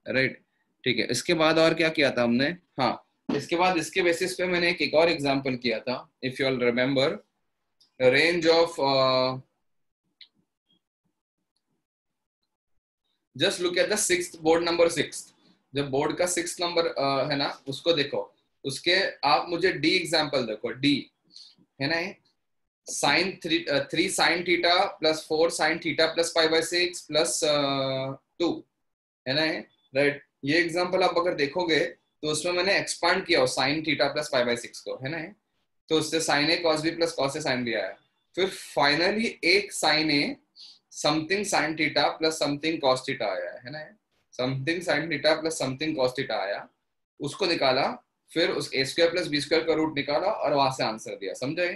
राइट, ठीक है। इसके बाद और क्या किया था हमने, हाँ इसके बाद इसके बेसिस पे मैंने एक और एग्जांपल किया था, if you all remember, range of just look at the sixth board number 6, जब बोर्ड का 6 नंबर है ना, उसको देखो, उसके आप मुझे डी एग्जांपल देखो, डी है ना, sin 3 sin theta plus 4 sin theta plus 5/6 plus 2 है ना, राइट। ये एग्जांपल आप अगर देखोगे तो उसमें मैंने एक्सपांड किया हो sin थीटा प्लस 5/6 को, है ना, तो उससे sin a cos b plus cos a sin b आया, फिर फाइनली एक sin a something sin theta plus something cos theta आया, है ना, something sin theta plus something cos theta आया, उसको निकाला, फिर उस a square plus b square का रूट निकाला और वहां से आंसर दिया, समझे?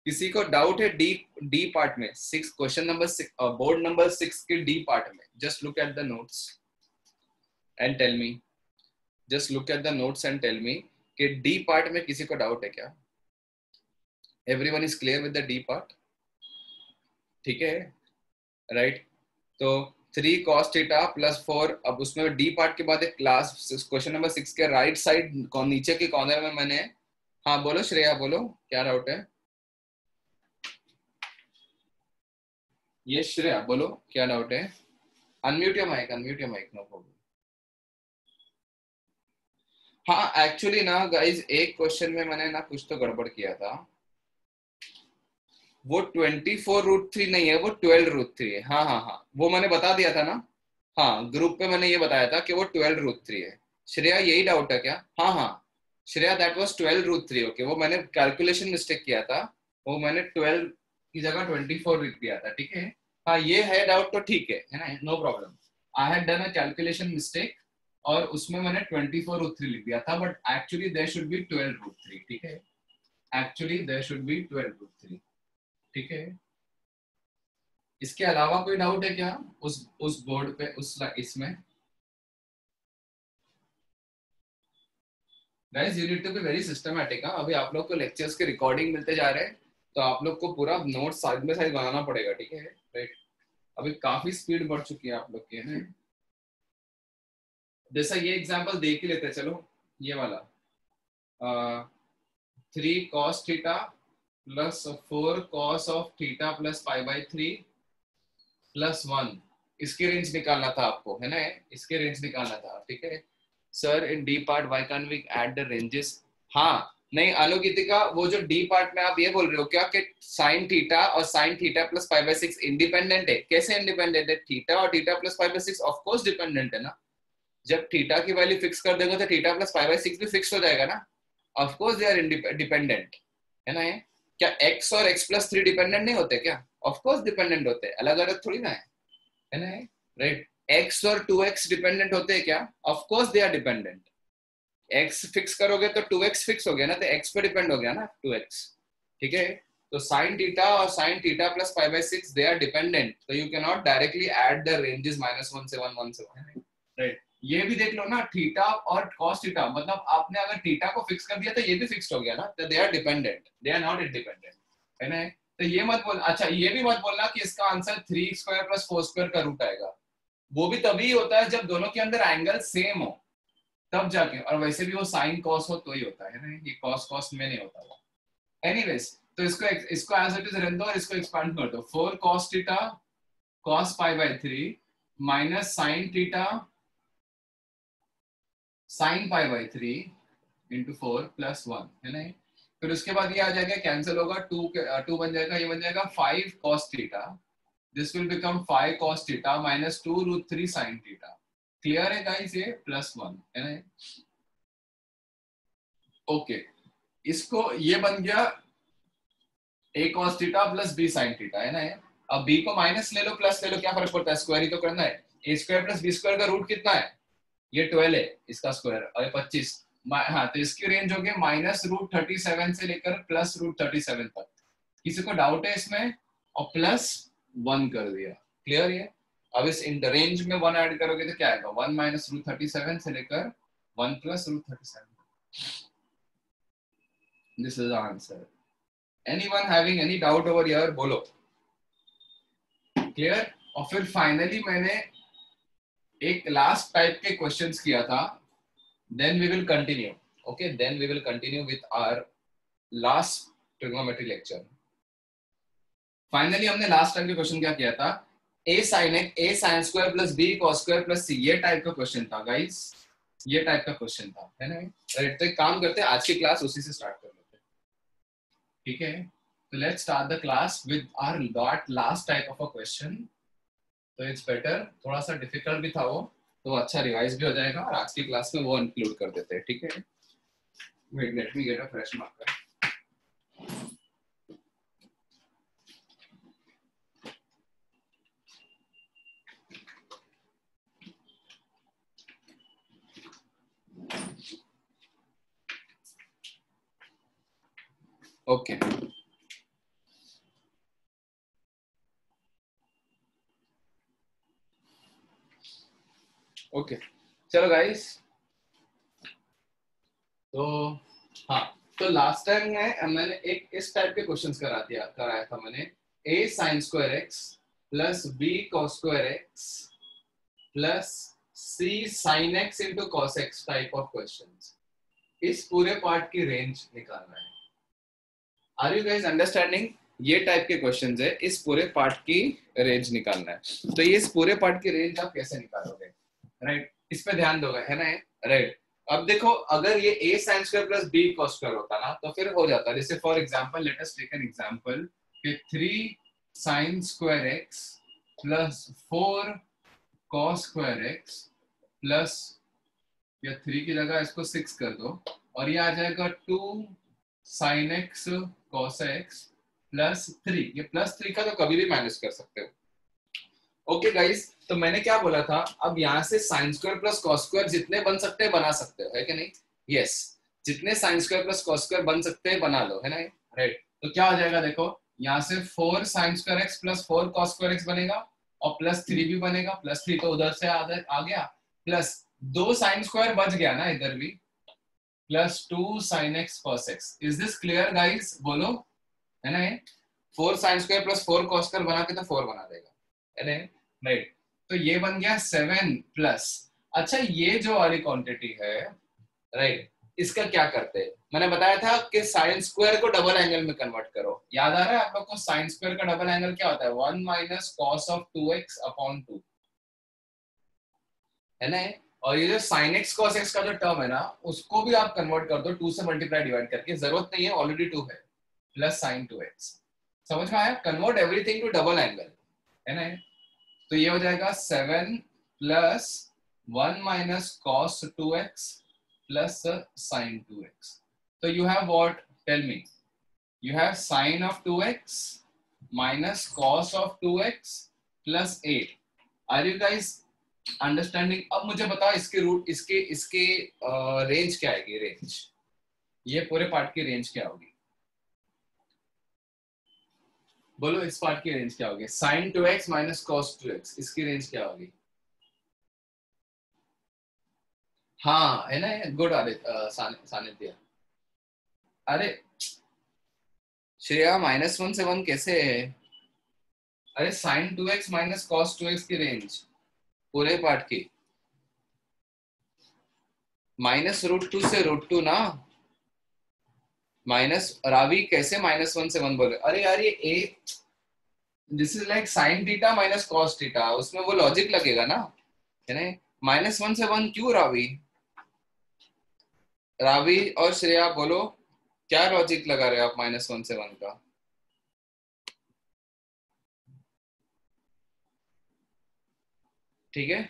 किसी को डाउट है डी डी पार्ट में, 6 क्वेश्चन नंबर 6 बोर्ड नंबर 6 के डी पार्ट में, just look at the notes and tell me, just look at the notes and tell me कि डी पार्ट में किसी को डाउट है क्या? Everyone is clear with the D part? ठीक है, राइट। तो 3 cos थीटा प्लस 4, अब उसमें डी पार्ट के बाद एक क्लास क्वेश्चन नंबर 6 के राइट साइड नीचे के कॉर्नर में मैंने, हाँ बोलो श्रेया, बोलो क्या डाउट है? ये श्रेया बोलो क्या डाउट है? Unmute your mic, unmute your mic, no problem. हाँ एक्चुअली ना गाइज, एक क्वेश्चन में मैंने ना कुछ तो गड़बड़ किया था, वो 24√3 नहीं है, वो 12√3 है। हाँ हाँ हाँ, वो मैंने बता दिया था ना, हाँ ग्रुप पे मैंने ये बताया था कि वो 12√3 है। श्रेया यही डाउट है क्या? हाँ हाँ श्रेया, दैट वाज 12√3। ओके, वो मैंने कैलकुलेशन मिस्टेक किया था, वो मैंने 12 की जगह 24 लिख दिया था, ठीक है। हाँ ये है डाउट तो ठीक है ना, no problem. I had done a calculation mistake और उसमें मैंने 24√3 लिख दिया था, but actually there should be 12√3, ठीक है। एक्चुअली देयर शुड बी 12√3, ठीक है। इसके अलावा कोई डाउट है क्या उस बोर्ड पे, उस इसमें? Guys you need to be very systematic. अभी आप लोग को लेक्चर्स के रिकॉर्डिंग मिलते जा रहे हैं, तो आप लोग को पूरा नोट साइड में साइड बनाना पड़ेगा, ठीक है, राइट। अभी काफी स्पीड बढ़ चुकी है आप लोग की, है। जैसा ये एग्जांपल देख ही लेते हैं, चलो ये वाला 3 cos theta plus 4 cos of theta plus π/3 plus 1, इसकी रेंज निकालना था आपको, है ना, इसके रेंज निकालना था, ठीक है। Sir in D part why can we add the ranges? हाँ नहीं अनुगीतिका, वो जो डी पार्ट में आप ये बोल रहे हो क्या कि साइन थीटा और साइन थीटा प्लस π/6 इंडिपेंडेंट है? कैसे इंडिपेंडेंट है? थीटा और theta plus π/6 of course dependent है ना। जब थीटा की वैल्यू फिक्स कर देंगे तो थीटा प्लस π/6 भी फिक्स हो जाएगा ना, of course they are dependent, है ना। ये क्या x और x+3 डिपेंडेंट नहीं होते क्या? ऑफ कोर्स डिपेंडेंट होते हैं, अलग अलग थोड़ी ना है ना, राइट। x और 2x डिपेंडेंट होते हैं क्या? Of course they are dependent. x fix करोगे तो 2x फिक्स हो गया ना, तो x पे डिपेंड हो गया ना 2x, ठीक है। तो sin थीटा और sin theta plus π/6 they are dependent, तो you can not directly add the ranges -1 से 1 1 से 1, राइट। ये भी देख लो ना, थीटा और cos थीटा, मतलब आपने अगर थीटा को फिक्स कर दिया तो ये भी फिक्स हो गया ना, तो they are dependent, they are not independent, है ना। तो ये मत बोल, अच्छा ये भी मत बोलना कि इसका आंसर 3x² + 4² का रूट आएगा। वो भी तभी होता है जब दोनों के अंदर एंगल सेम हो, तब जाके, और वैसे भी वो साइन कॉस हो तो ही होता है ना, ये कॉस कॉस में नहीं होता वो। एनीवेज, तो इसको एज इट इज रहने दो और इसको एक्सपांड कर दो। 4 cos theta cos π/3 minus sin theta sin π/3 into 4 plus 1, है ना। फिर उसके बाद ये आ जाएगा, कैंसिल होगा, 2 बन जाएगा, ये बन जाएगा 5 cos theta, this will become 5 cos theta minus 2√3 sin theta. Clear है गाइस, ये प्लस 1, है ना। ओके, इसको ये बन गया a cos theta plus b sin theta, है ना। अब b को माइनस ले लो प्लस ले लो, क्या फर्क पड़ता है, स्क्वायर ही तो करना है। a² + b² का रूट कितना है? ये 12 है, इसका स्क्वायर, और ये 25। हाँ, तो इसकी रेंज हो गई -√37 से लेकर +√37 तक। किसी को डाउट है इसमें? और प्लस 1 कर दिया, क्लियर है। अब इस इन रेंज में 1 ऐड करोगे तो क्या आएगा, 1 - √37 से लेकर 1 + √37। This is the answer. Anyone having any doubt over here, बोलो। क्लियर। और फिर फाइनली मैंने एक लास्ट टाइप के क्वेश्चंस किया था, then we will continue, okay, then we will continue with our last trigonometry lecture. Finally हमने लास्ट टाइम के क्वेश्चन क्या किया था, a sin square plus b cos square plus c, ये टाइप का क्वेश्चन था गाइस, ये टाइप का क्वेश्चन था, है ना। राइट, तो एक काम करते हैं, आज की क्लास उसी से स्टार्ट कर लेते हैं, ठीक है। तो let's start the class with our last type of a question. तो इट्स बेटर, थोड़ा सा डिफिकल्ट भी था वो, तो अच्छा रिवाइज भी हो जाएगा, और आज की क्लास में वो इंक्लूड कर देते हैं, ठीक है। Wait, let me get a fresh marker. Okay. Okay चलो गाइस, तो हाँ, तो लास्ट टाइम मैंने एक इस टाइप के क्वेश्चंस कराया था मैंने, a sin square x plus b cos square x प्लस c sin x into cos x type of questions. इस पूरे पार्ट की रेंज निकालना है। Are you guys understanding? ये टाइप के क्वेश्चंस है, इस पूरे पार्ट की रेंज निकालना है। तो ये इस पूरे पार्ट की रेंज आप कैसे निकालोगे, राइट? इस पे ध्यान दोगे, है ना, राइट? अब देखो, अगर ये a sin square plus b cos square होता ना, तो फिर हो जाता। जैसे for example, let us take an example कि 3 sin square x plus 4 cos square x प्लस, या 3 की जगह इसको 6 कर दो, और ये आ जाएगा 2 sin x cos x plus 3। ये प्लस 3 का तो कभी भी माइनस कर सकते हो। ओके गाइस, तो मैंने क्या बोला था, अब यहाँ से sine square plus cos square जितने बन सकते हैं बना सकते हो, है कि नहीं? यस, जितने sine square plus cos square बन सकते हैं बना लो, है ना, राइट? तो क्या हो जाएगा, देखो यहाँ से 4 sign square x plus 4 cos square x बनेगा, और प्लस 3 भी बनेगा। प्लस 3 तो उधर से आ गया, प्लस 2 साइन स्क्वायर बच गया ना इधर भी, plus 2 sine x cos x. Is this clear guys? बोलो, है ना? 4 sine square plus 4 cos square बना के तो 4 बना देगा, है ना, राइट? तो ये बन गया 7 प्लस, अच्छा ये जो वाली क्वांटिटी है, राइट, इसका क्या करते हैं? मैंने बताया था कि साइन स्क्वायर को डबल एंगल में कन्वर्ट करो। याद आ रहा है आप लोग को? साइन स्क्वायर का डबल एंगल क्या होता है? 1 minus cos of 2x upon 2, है ना? और ये जो साइन एक्स कॉस एक्स का जो टर्म है ना, उसको भी आप कन्वर्ट कर दो 2 से मल्टीप्लाई डिवाइड करके, जरूरत नहीं है, ऑलरेडी 2 है, प्लस साइन 2x। समझ में आया? Convert everything to double angle, है ना? तो ये हो जाएगा 7 plus 1 minus cos 2x plus sine 2x। तो you have what? Tell me. You have sine of 2x minus cos of 2x plus 8। Are you guys understanding? अब मुझे बताओ इसके रूट, इसके इसके रेंज क्या आएगी? रेंज, ये पूरे पार्ट की रेंज क्या होगी? बोलो, इस पार्ट की रेंज क्या होगी? Sign 2x minus cos 2x, इसकी रेंज क्या होगी? हाँ, है ना, गुड आदित्य, सानिध्य। अरे श्रेया, -1 से 1 कैसे है? अरे sign 2x minus cos 2x की रेंज पूरे पार्ट की, -√2 से √2 ना, माइनस। रावी कैसे -1 से 1 बोले? अरे यार ये ए, this is like sine theta minus cos theta, उसमें वो लॉजिक लगेगा ना, है ना? -1 से 1 क्यों रावी? रावी और श्रेया बोलो, क्या लॉजिक लगा रहे हो आप -1 से 1 का? ठीक है,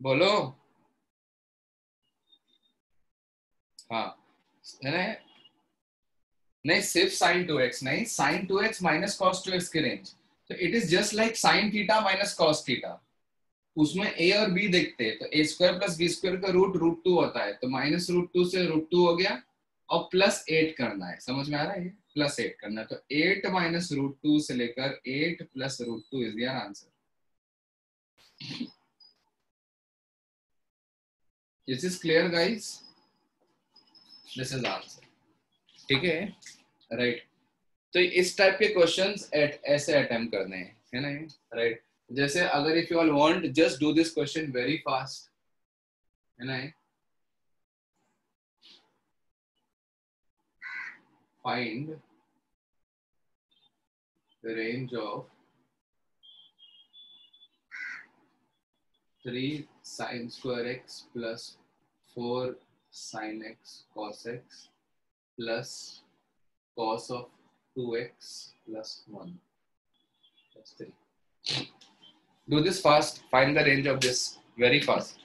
बोलो। हाँ, है ना? नहीं, सिर्फ साइन 2x नहीं, sign 2x minus cos 2x की रेंज। तो it is just like sine theta minus cos theta. उसमें a और b देखते हैं, तो a square plus b square का रूट √2 होता है, तो -√2 से √2 हो गया, और प्लस 8 करना है। समझ में आ रहा है? प्लस 8 करना है, तो 8 माइनस √2 से लेकर 8 plus √2 is your answer. This is clear guys? This is answer, ठीक है, राइट? तो इस टाइप के क्वेश्चंस ऐसे अटेम्प्ट करने हैं, है ना, राइट? जैसे अगर if you all want, just do this question very fast, है ना? Find the range of 3 sin square x plus 4 sin x cos x plus cos of 2x plus 1 plus 3. Do this fast. Find the range of this very fast.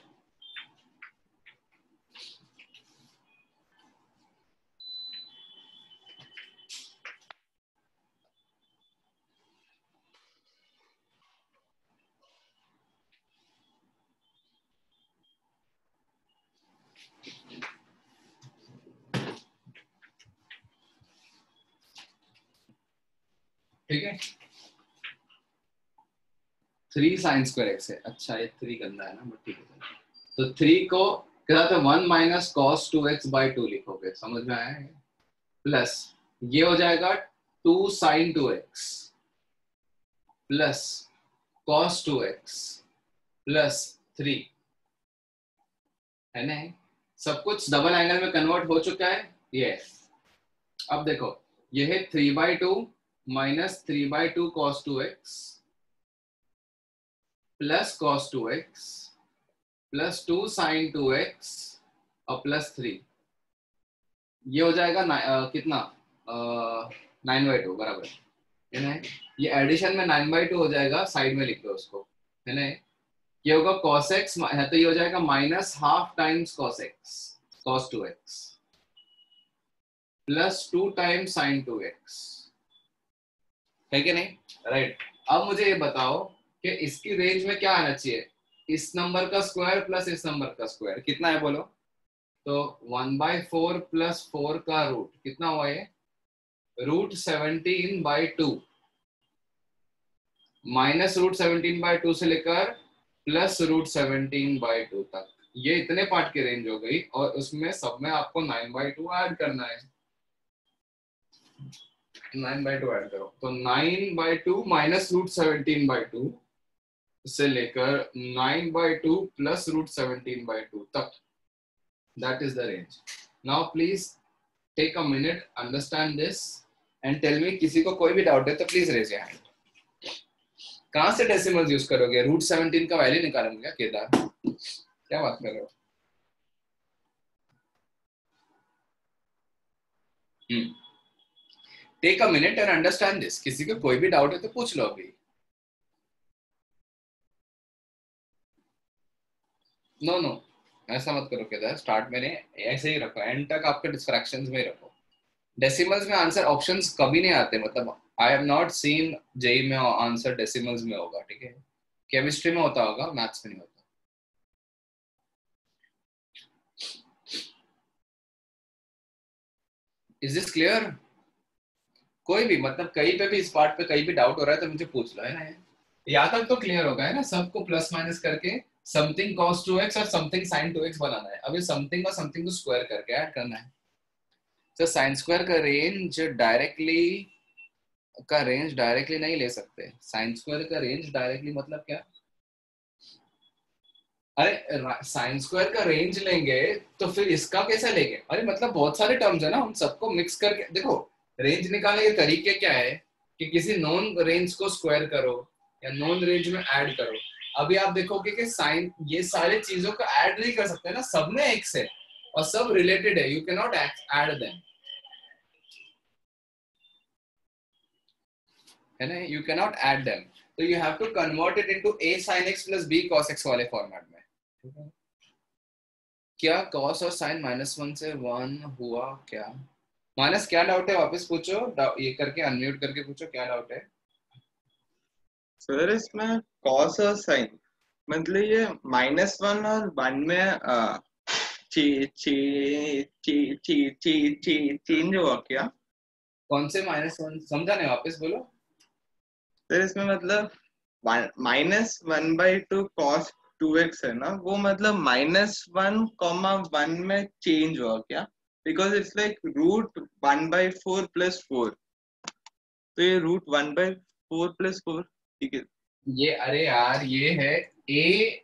ठीक है, 3 साइन स्क्वायर एक्स है। अच्छा ये 3 गंदा है ना, बट ठीक है। तो 3 को क्या था 1 माइनस कॉस 2x बाई 2 लिखोगे, समझ में आया? प्लस ये हो जाएगा 2 sine 2x plus cos 2x plus 3 है ना। सब कुछ डबल एंगल में कन्वर्ट हो चुका है। यस अब देखो ये है 3/2 minus 3/2 cos 2x plus cos 2x plus 2 sine 2x और प्लस 3। ये हो जाएगा कितना 9/2 बराबर है ना। ये एडिशन में 9/2 हो जाएगा, साइड में लिख दो उसको, है ना। ये होगा cos x है तो ये हो जाएगा minus half times cos x cos 2x plus 2 times sign 2x, है कि नहीं? राइट अब मुझे ये बताओ कि इसकी रेंज में क्या आना चाहिए, इस नंबर का स्क्वायर प्लस इस नंबर का स्क्वायर कितना है बोलो। तो 1/4 प्लस 4 का रूट कितना हुआ ये, रूट 17/2 माइनस रूट 17/2 से लेकर प्लस रूट 17/2 तक, ये इतने पार्ट की रेंज हो गई। और उसमें सब में आपको 9/2 ऐड करना है। 9/2 ऐड करो तो 9/2 माइनस रूट 17/2 से लेकर 9/2 प्लस रूट 17/2 तक, that is the range. Now please take a minute, understand this and tell me किसी को कोई भी डाउट है तो प्लीज रेज योर हैंड। कहां से डेसिमल्स यूज करोगे, रूट 17 का वैल्यू निकालेंगे क्या केदार, क्या बात कर रहे हो? Take a minute and understand this. किसी को कोई भी डाउट है तो पूछ लो अभी। नो नो ऐसा मत करो केदार, स्टार्ट में ऐसे ही रखो, एंड तक आपके डिस्ट्रैक्शंस में रखो। डेसिमल्स में आंसर ऑप्शंस कभी नहीं आते, मतलब I have not seen JEE में आंसर डेसिमल्स में होगा, ठीक है। केमिस्ट्री में होता होगा, मैथ्स में नहीं होता। Is this clear? कोई भी मतलब कहीं पे भी इस पार्ट पे कहीं भी डाउट हो रहा है तो मुझे पूछ लो, है ना। यहाँ तक तो क्लियर होगा है ना, सबको प्लस माइनस करके समथिंग cos 2x और समथिंग sin 2x बनाना है। अब ये समथिंग और समथिंग को स्क्वायर करके ऐड करना है। तो साइन स्क्वायर का रेंज डायरेक्टली नहीं ले सकते। साइन स्क्वायर का रेंज डायरेक्टली मतलब क्या, अरे साइन स्क्वायर का रेंज लेंगे तो फिर इसका कैसे लेंगे, अरे मतलब बहुत सारे टर्म्स है ना, उन सबको मिक्स करके देखो। रेंज निकालने के तरीके क्या है कि किसी नॉन रेंज को स्क्वायर करो या नॉन रेंज में ऐड करो। अभी आप देखोगे कि साइन ये सारे चीजों को ऐड नहीं कर सकते ना, सब में एक्स है और सब रिलेटेड है, you can not add them, है ना, you can not add them. तो you have to convert it into a sin x plus b cos x वाले फॉर्मेट में। क्या cos और sin -1 से 1 हुआ क्या? माइनस क्या डाउट है, वापस पूछो, ये करके अनम्यूट करके पूछो क्या डाउट है। सर इसमें cos और sin मतलब ये -1 और 1 में चेंज हुआ क्या? कौन से -1 समझा नहीं, वापस बोलो। सर इसमें मतलब -1/2 cos 2x है ना, वो मतलब -1, 1 में चेंज हुआ क्या? बिकॉज इट्स लाइक रूट 1/4 + 4, तो ये रूट 1/4 + 4, ठीक है। ये अरे यार ये है a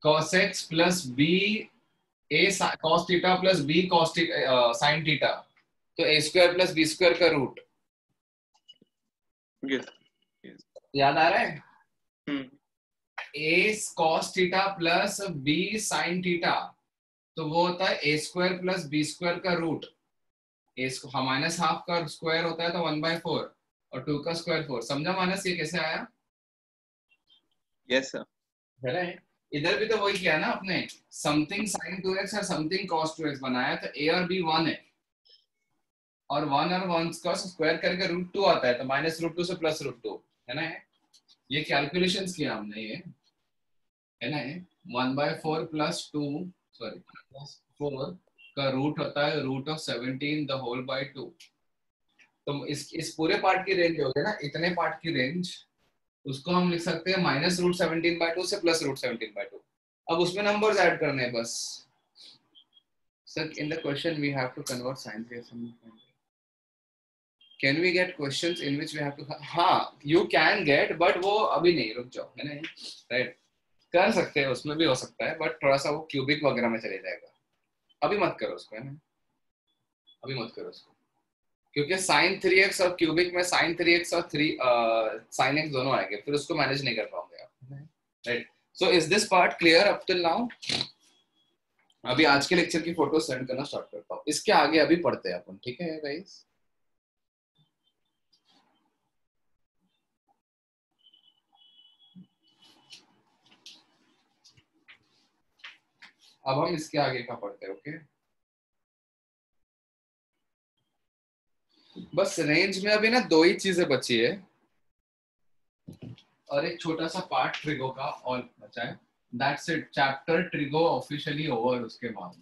cos x plus b a cos theta plus b cos sin theta, तो a² प्लस b² का रूट, याद आ रहा है? a cos theta plus b sin theta, तो वो होता है a² प्लस b² का रूट। माइनस हाफ का स्क्वायर होता है तो 1/4 और 2 का स्क्वायर 4। समझा माइनस ये कैसे आया? Yes sir. है ना, इधर भी तो वही किया ना आपने, समथिंग sin 2x और समथिंग cos 2x बनाया, तो a और b 1 है और 1 और 1 का स्क्वायर करके √2 आता है, तो -√2 से +√2, है ना। ये कैलकुलेशंस किया हमने, ये है ना। 1/4 + 2 सॉरी +4 का रूट होता है √17 द होल बाय 2। तो इस पूरे पार्ट की रेंज हो गई ना, इतने पार्ट की रेंज उसको हम लिख सकते हैं -√17/2 से +√17/2। अब उसमें नंबर्स ऐड करने हैं बस। Sir in the question we have to convert sine series. Can we get questions in which we have to, हाँ यू कैन गेट, बट वो अभी नहीं, रुक जाओ, है ना, राइट, कर सकते हैं, उसमें भी हो सकता है, बट थोड़ा सा वो क्यूबिक वगैरह में चले जाएगा। अभी मत करो उसको, है ना, अभी मत करो उसको, क्योंकि sin 3x और क्यूबिक में sin 3x और sin x दोनों आएंगे, फिर उसको मैनेज नहीं कर पाओगे आप, right. So is this part clear up till now? अभी आज के लेक्चर की फोटो सेंड करना स्टार्ट करता हूँ, इसके आगे अभी पढ़ते हैं अपन, ठीक है गाइस? अब हम इसके आगे का पढ़ते हैं, ओके? बस रेंज में अभी ना दो ही चीजें बची है और एक छोटा सा पार्ट ट्रिगो का और बचा है। That's it, chapter trigo officially over. उसके बाद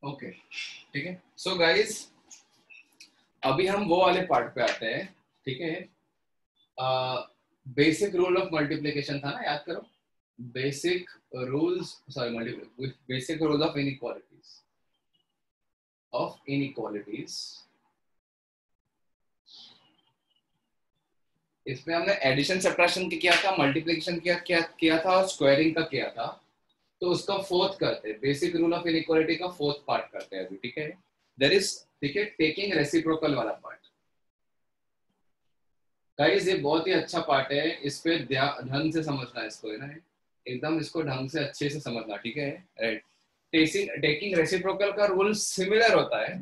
ओके, ठीक है। सो गाइस अभी हम वो वाले पार्ट पे आते हैं, ठीक है? बेसिक रूल ऑफ मल्टीप्लिकेशन था ना, याद करो। Basic rules, sorry multiplication, basic rule of inequalities. इसमें हमने एडिशन सब्ट्रैक्शन किया था, मल्टीप्लिकेशन किया था और स्क्वायरिंग का किया था। तो उसका फोर्थ करते हैं, बेसिक रूल ऑफ इनइक्वालिटी का फोर्थ पार्ट करते हैं अभी, ठीक है? देयर इज, ठीक है, टेकिंग रेसिप्रोकल वाला पार्ट। गाइस ये बहुत ही अच्छा पार्ट है, इस पे ढंग से समझना है इसको, है ना, एकदम इसको ढंग से अच्छे से समझना, ठीक है, राइट? टेकिंग रेसिप्रोकल का रूल सिमिलर होता है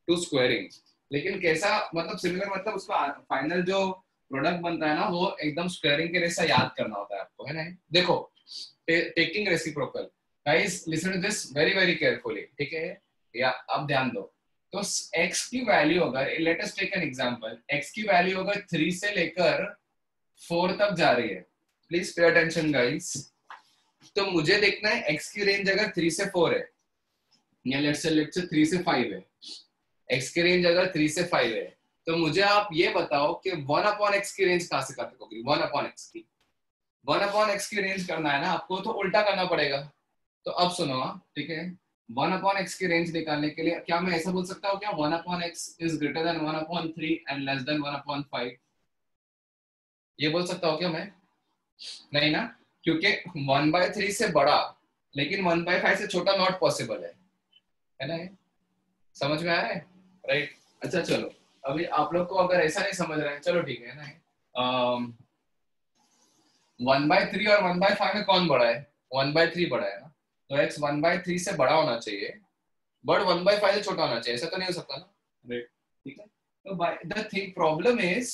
टू स्क्वायरिंग, लेकिन कैसा, मतलब सिमिलर मतलब उसका फाइनल जो प्रोडक्ट बनता है ना वो एकदम स्क्वायरिंग के जैसा याद करना होता है आपको, है ना? देखो taking reciprocal, guys listen to this very very carefully, ठीक है? या अब ध्यान दो। तो x की वैल्यू अगर, let us take an example, x की वैल्यू अगर 3 से लेकर 4 तक जा रही है, प्लीज पे अटेंशन गाइस। तो मुझे देखना है x की रेंज अगर 3 से 4 है, या लेट्स से 3 से 5 है, x की रेंज अगर 3 से 5 है, तो मुझे आप ये बताओ कि 1/x की रेंज कहां से कहां तक होगी? 1/x की, 1/x की रेंज करना है ना आपको, तो उल्टा करना पड़ेगा। तो अब सुनो, ठीक है, 1/x की रेंज निकालने के लिए क्या मैं ऐसा बोल सकता हूँ क्या, 1/x is greater then 1/3 and less then 1/5? ये बोल सकता हूँ क्या मैं? नहीं ना, क्योंकि 1/3 से बड़ा लेकिन 1/5 से छोटा नॉट पॉसिबल है ना? समझ में आ रहा है, राइट? अच्छा चलो, अभी आप लोग को अगर ऐसा नहीं समझ रहे हैं, चलो ठीक है ना, 1/3 और 1/5 में कौन बड़ा है? 1/3 बड़ा है ना, तो x 1/3 से बड़ा होना चाहिए, बट 1/5 से छोटा होना चाहिए, ऐसा तो नहीं हो सकता ना, राइट? ठीक है, तो the thing problem is,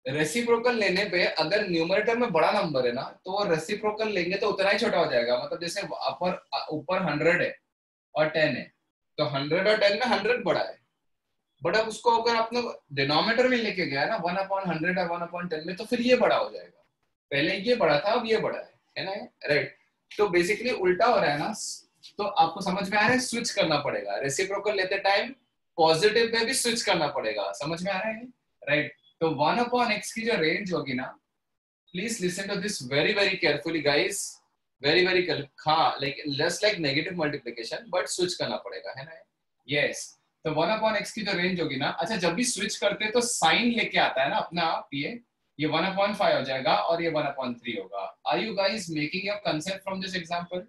reciprocal लेने पे अगर न्यूमरेटर में बड़ा नंबर है ना, तो वो रेसिप्रोकल लेंगे तो उतना ही छोटा हो जाएगा। मतलब जैसे ऊपर 100 है और 10 है, तो 100 और 10 में 100 बड़ा है, बट अब उसको अगर आपने डिनोमिनेटर में लेके गया ना 1/100 और 1/10 में, तो फिर ये बड़ा हो जाएगा। पहले ये बड़ा था, अब ये बड़ा है ना, राइट? तो बेसिकली उल्टा हो रहा है ना, तो आपको समझ में आ रहा है, स्विच करना पड़ेगा रेसिप्रोकल लेते टाइम, पॉजिटिव में भी स्विच करना पड़ेगा, समझ में आ रहा है, राइट? तो 1/x की जो रेंज होगी ना, please listen to this very very carefully guys, very very हाँ, like just like negative multiplication, but switch करना पड़ेगा, है ना? यस, तो 1/x की जो रेंज होगी ना, अच्छा जब भी स्विच करते हैं तो साइन लेके आता है ना अपना आप, ये 1/5 हो जाएगा और ये 1/3 होगा। Are you guys making your concept from this example?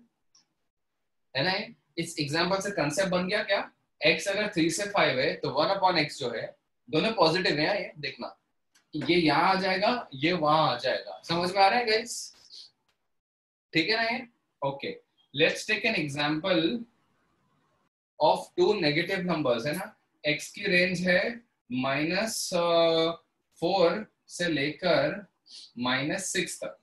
है ना, इस एग्जांपल से कंसेप्ट बन गया क्या? x अगर 3 से 5 है तो 1/x जो है, दोनों पॉजिटिव है, ये देखना, ये यहाँ आ जाएगा, ये वहां आ जाएगा, समझ में आ रहा है गाइस? ठीक है ना ये? Okay, let's take an example of two negative numbers, है ना। x की रेंज है -4 से लेकर -6 तक।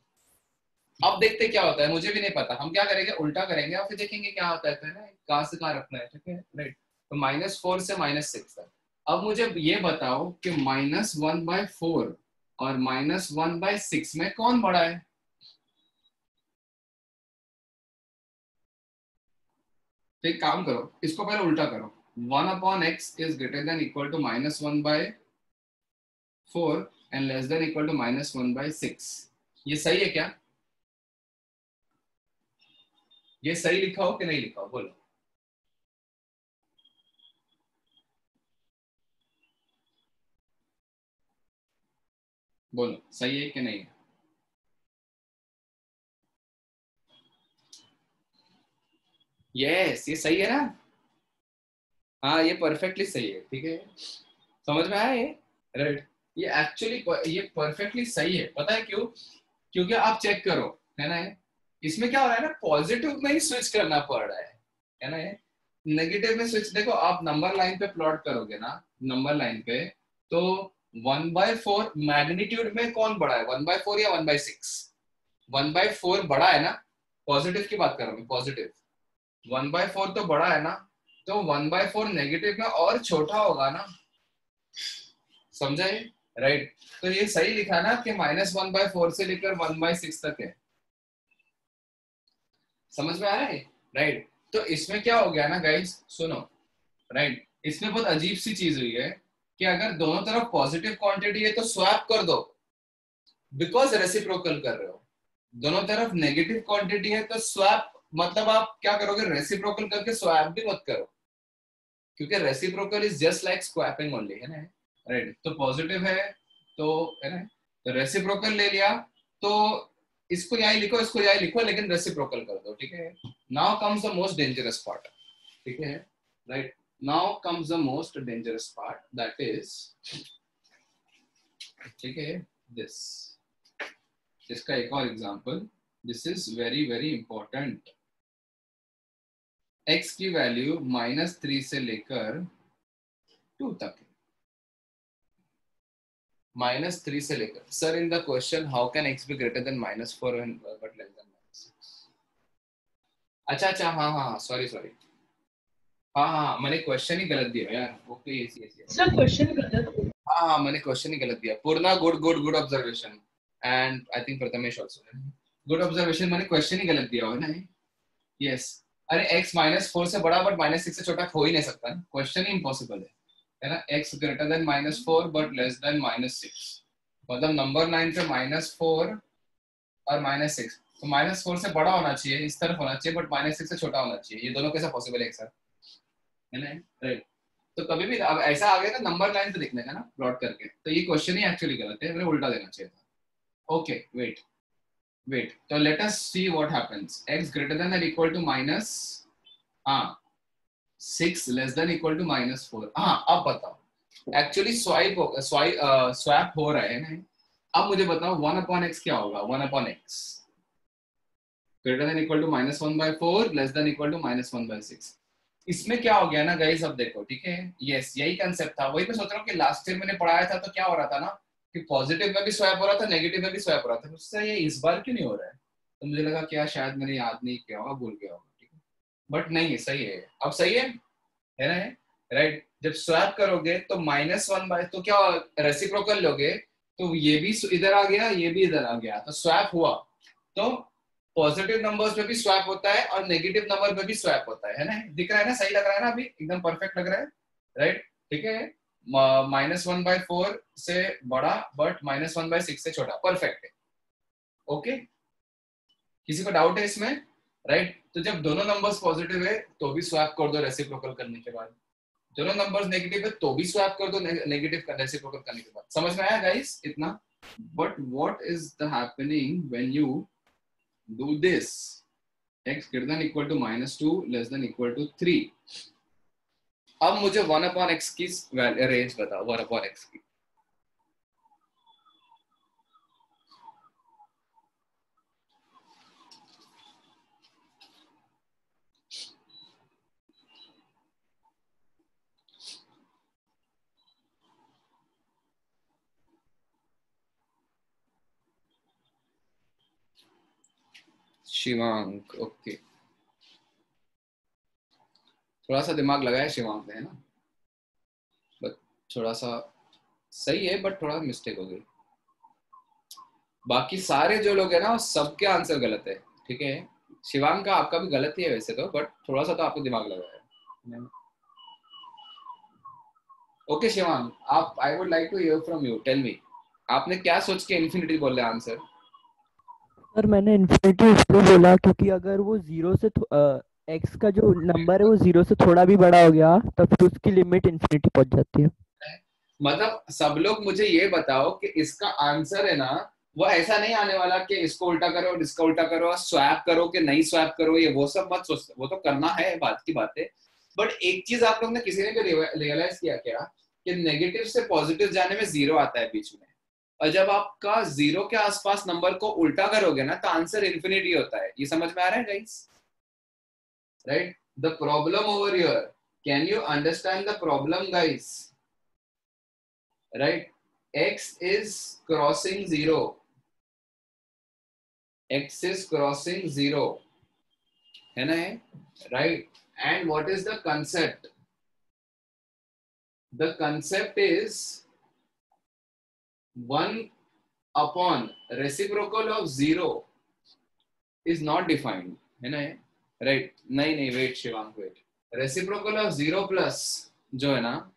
अब देखते क्या होता है, मुझे भी नहीं पता, हम क्या करेंगे, उल्टा करेंगे और फिर देखेंगे क्या होता है, तो है ना, कहां से कहां रखना है, ठीक है, राइट। तो -4 से -6 तक। अब मुझे ये बताओ कि -1/4 और -1/6 में कौन बड़ा है। तो एक काम करो, इसको पहले उल्टा करो, 1/x is greater than equal to -1/4 and less than equal to -1/6। ये सही है क्या? ये सही लिखा हो कि नहीं लिखा हो, बोलो। बोलो सही है कि नहीं है? यस, ये सही है ना। हाँ, ये परफेक्टली सही है, ठीक है, समझ में आया ये, राइट। ये एक्चुअली ये परफेक्टली सही है, पता है क्यों? क्योंकि आप चेक करो, है ना, इसमें क्या हो रहा है ना, पॉजिटिव में ही स्विच करना पड़ रहा है ना। नेगेटिव में स्विच, देखो आप नंबर लाइन पे प्लॉट करोगे ना, नंबर लाइन पे, तो 1/4 मैग्नीट्यूड में कौन बड़ा है, 1/4 या 1/6? 1/4 बड़ा है ना, पॉजिटिव की बात कर रहा हूँ, पॉजिटिव 1/4 तो बड़ा है ना, तो 1/4 नेगेटिव में और छोटा होगा ना, समझा ये, राइट। तो ये सही लिखा ना कि -1/4 से लेकर 1/6 तक है, समझ में आ रहा है, राइट। तो इसमें क्या हो गया ना गाइस, सुनो, राइट, इसमें बहुत अजीब सी चीज हुई है कि अगर दोनों तरफ पॉजिटिव क्वांटिटी है तो स्वैप कर दो, बिकॉज रेसिप्रोकल कर रहे हो। दोनों तरफ नेगेटिव क्वांटिटी है तो स्वैप, मतलब आप क्या करोगे, रेसिप्रोकल करके स्वैप भी मत करो, क्योंकि reciprocal is just like swapping only, है ना, राइट। तो पॉजिटिव है तो, है ना, तो रेसिप्रोकल ले लिया, तो इसको यही लिखो, इसको यही लिखो, लेकिन रेसिप्रोकल कर दो, ठीक है। Now comes the most dangerous part, ठीक है, right. Now comes the most dangerous part, that is, ठीक है, दिस, इसका एक और example, this is very very important. x की वैल्यू -3 से लेकर 2 तक है, -3 से लेकर, sir in the question how can x be greater than -4 and but less than -6? अच्छा अच्छा, हाँ हाँ, सॉरी सॉरी, हाँ हाँ, मैंने क्वेश्चन ही गलत दिया यार, okay, yes yes yes, sir question गलत। हाँ हाँ, मैंने क्वेश्चन ही गलत दिया। Purna, good good good observation, and I think Prathamesh also, good observation, मैंने क्वेश्चन ही गलत दिया है ना, यस। अरे x -4 से बड़ा बट -6 से छोटा हो ही नहीं सकता, क्वेश्चन ही इम्पॉसिबल है ना। x greater than -4 but less than -6, मतलब नंबर लाइन पे -4 और -6, तो -4 से बड़ा होना चाहिए, इस तरफ होना चाहिए, बट -6 से छोटा होना चाहिए, ये दोनों कैसा पॉसिबल है एक साथ, है ना, राइट। तो कभी भी अब ऐसा आ गया ना नंबर लाइन पे लिखने का ना, प्लॉट करके, तो ये क्वेश्चन ही एक्चुअली गलत है, हमें उल्टा देना चाहिए था। ओके, वेट, तो let us see what happens, x greater than और इक्वल टू माइनस, हाँ, 6 लेस देन इक्वल टू -4, हाँ, अब बताओ, एक्चुअली स्वैप हो रहा है ना। अब मुझे बताओ 1/x क्या होगा, 1/x greater than equal to -1/4 less than equal to -1/6। इसमें क्या हो गया ना गाइस, अब देखो, ठीक है, यस, यही कंसेप्ट था, वही मैं सोच रहा हूँ कि लास्ट ईयर मैंने पढ़ाया था, तो क्या हो रहा था ना, कि पॉजिटिव में भी स्वैप हो रहा था, नेगेटिव में भी स्वैप हो रहा था, उससे ये इस बार क्यों नहीं हो रहा है, तो मुझे लगा क्या शायद मैंने याद नहीं किया होगा, भूल गया होगा, ठीक है, बट नहीं है, सही है, अब सही है ना, राइट। जब स्वैप करोगे तो -1 तो क्या, रेसिप्रोकल लोगे, तो ये भी इधर आ गया, ये भी इधर आ गया, तो स्वैप हुआ, तो पॉजिटिव नंबर्स में भी स्वैप होता है और नेगेटिव नंबर में भी स्वैप होता है ना, दिख रहा है ना, सही लग रहा है ना, अभी एकदम परफेक्ट लग रहा है, राइट, ठीक है। -1/4 से बड़ा बट -1/6 से छोटा, परफेक्ट है, ओके। किसी को डाउट है इसमें, राइट। तो जब दोनों नंबर्स पॉजिटिव है तो भी स्वैप कर दो रेसिप्रोकल करने के बाद, दोनों नंबर्स नेगेटिव है तो भी स्वैप कर दो नेगेटिव का रेसिप्रोकल करने के बाद, समझ में आया गाइस इतना। But what is the happening when you do this, x greater than equal to -2 less than equal to 3। अब मुझे 1/x की रेंज बताओ, 1/x की, शिवांक, ओके, थोड़ा सा दिमाग लगाया शिवांक ने, है ना, बट थोड़ा सा सही है, बट थोड़ा मिस्टेक हो गई। बाकी सारे जो लोग हैं ना सबके आंसर गलत है, ठीक है। शिवांक का आपका भी गलत ही है वैसे तो, बट थोड़ा सा तो आपको दिमाग लगाया है। ओके शिवांक, आप, I would like to hear from you, tell me, आपने क्या सोच के इन्फिनिटी बोल रहे आंसर? सर मैंने इन्फिनिटी इसलिए बोला क्योंकि अगर वो जीरो से एक्स का जो नंबर है वो जीरो से थोड़ा भी बड़ा हो गया तो फिर उसकी लिमिट इन्फिनिटी पहुंच जाती है। मतलब सब लोग मुझे ये बताओ कि इसका आंसर है ना वो ऐसा नहीं आने वाला कि इसको उल्टा करो और इसका उल्टा करो, स्वैप करो कि नहीं स्वैप करो, ये वो सब मत सोचो, वो तो करना है, बात की बात है। बट एक चीज आप लोग ने किसी ने भी रियलाइज किया क्या कि नेगेटिव से पॉजिटिव जाने में जीरो आता है बीच में, और जब आपका जीरो के आसपास नंबर को उल्टा करोगे ना तो आंसर इन्फिनिटी होता है। ये समझ में आ रहा है guys? Right, the problem over here, can you understand the problem guys? Right, x is crossing zero, x is crossing zero, है ना, right? And what is the concept? The concept is 1 upon reciprocal of 0 is not defined, है ना, right? नहीं wait Shivank, wait, reciprocal of 0 plus जो है ना,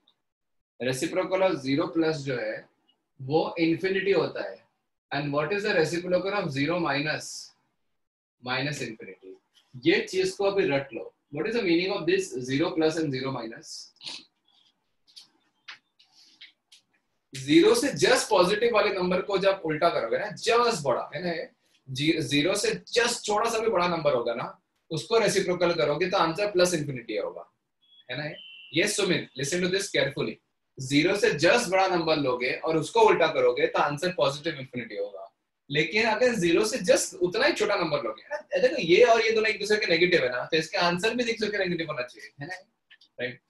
reciprocal of 0 plus जो है वो infinity होता है। and what is the reciprocal of 0 minus infinity? ये चीज को अभी रट लो, what is the meaning of this 0 plus and 0 minus? 0 से जस्ट पॉजिटिव वाले नंबर को जब उल्टा करोगे ना, जस्ट बड़ा है ना, 0 से जस्ट थोड़ा सा भी बड़ा नंबर होगा ना उसको रेसिप्रोकल करोगे तो आंसर प्लस इंफिनिटी होगा, है ना। ये Sumit, listen to this carefully, 0 से जस्ट बड़ा नंबर लोगे और उसको उल्टा करोगे तो आंसर पॉजिटिव इंफिनिटी होगा। लेकिन अगर 0 से जस्ट उतना ही छोटा नंबर लोगे ना, देखो ये और ये दोनों एक दूसरे के नेगेटिव है ना, तो इसके आंसर भी एक दूसरे के नेगेटिव होना चाहिए, है ना, राइट?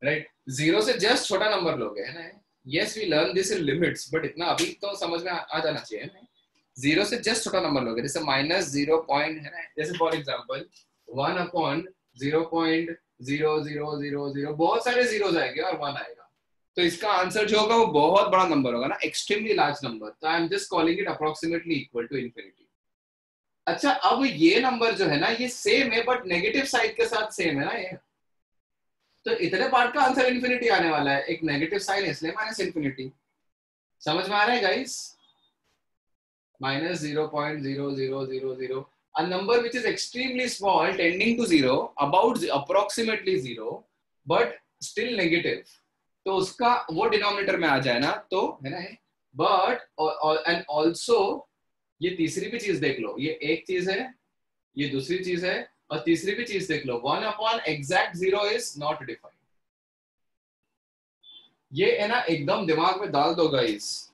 राइट, 0 से जस्ट छोटा नंबर लोगे, है ना। Yes we learn this in limits, but इतना अभी तो समझ में आ जाना चाहिए ना। 0 से जस्ट छोटा नंबर लोगे, जैसे -0 पॉइंट, है ना, जैसे फॉर एग्जांपल 1 अपॉन 0.0000, बहुत सारे जीरोस आएंगे और 1 आएगा, तो इसका आंसर जो होगा वो बहुत बड़ा नंबर होगा ना, एक्सट्रीमली लार्ज नंबर, तो I am just calling it approximately equal to infinity. अच्छा, अब ये नंबर जो है ना ये सेम है बट नेगेटिव साइड के साथ सेम है ना ये, तो इतने पार्ट का आंसर इन्फिनिटी आने वाला है, एक नेगेटिव साइन इसलिए माइनस इन्फिनिटी। समझ में आ रहा है guys? -0.0000, a number which is extremely small tending to 0, about approximately 0 but still negative, तो उसका वो डिनोमिनेटर में आ जाए ना तो, है ना, बट एंड ऑल्सो ये तीसरी भी चीज देख लो, ये एक चीज है, ये दूसरी चीज है, और तीसरी भी चीज देख लो, 1 upon exact 0 is not defined. ये है ना एकदम दिमाग में डाल दो गाइस,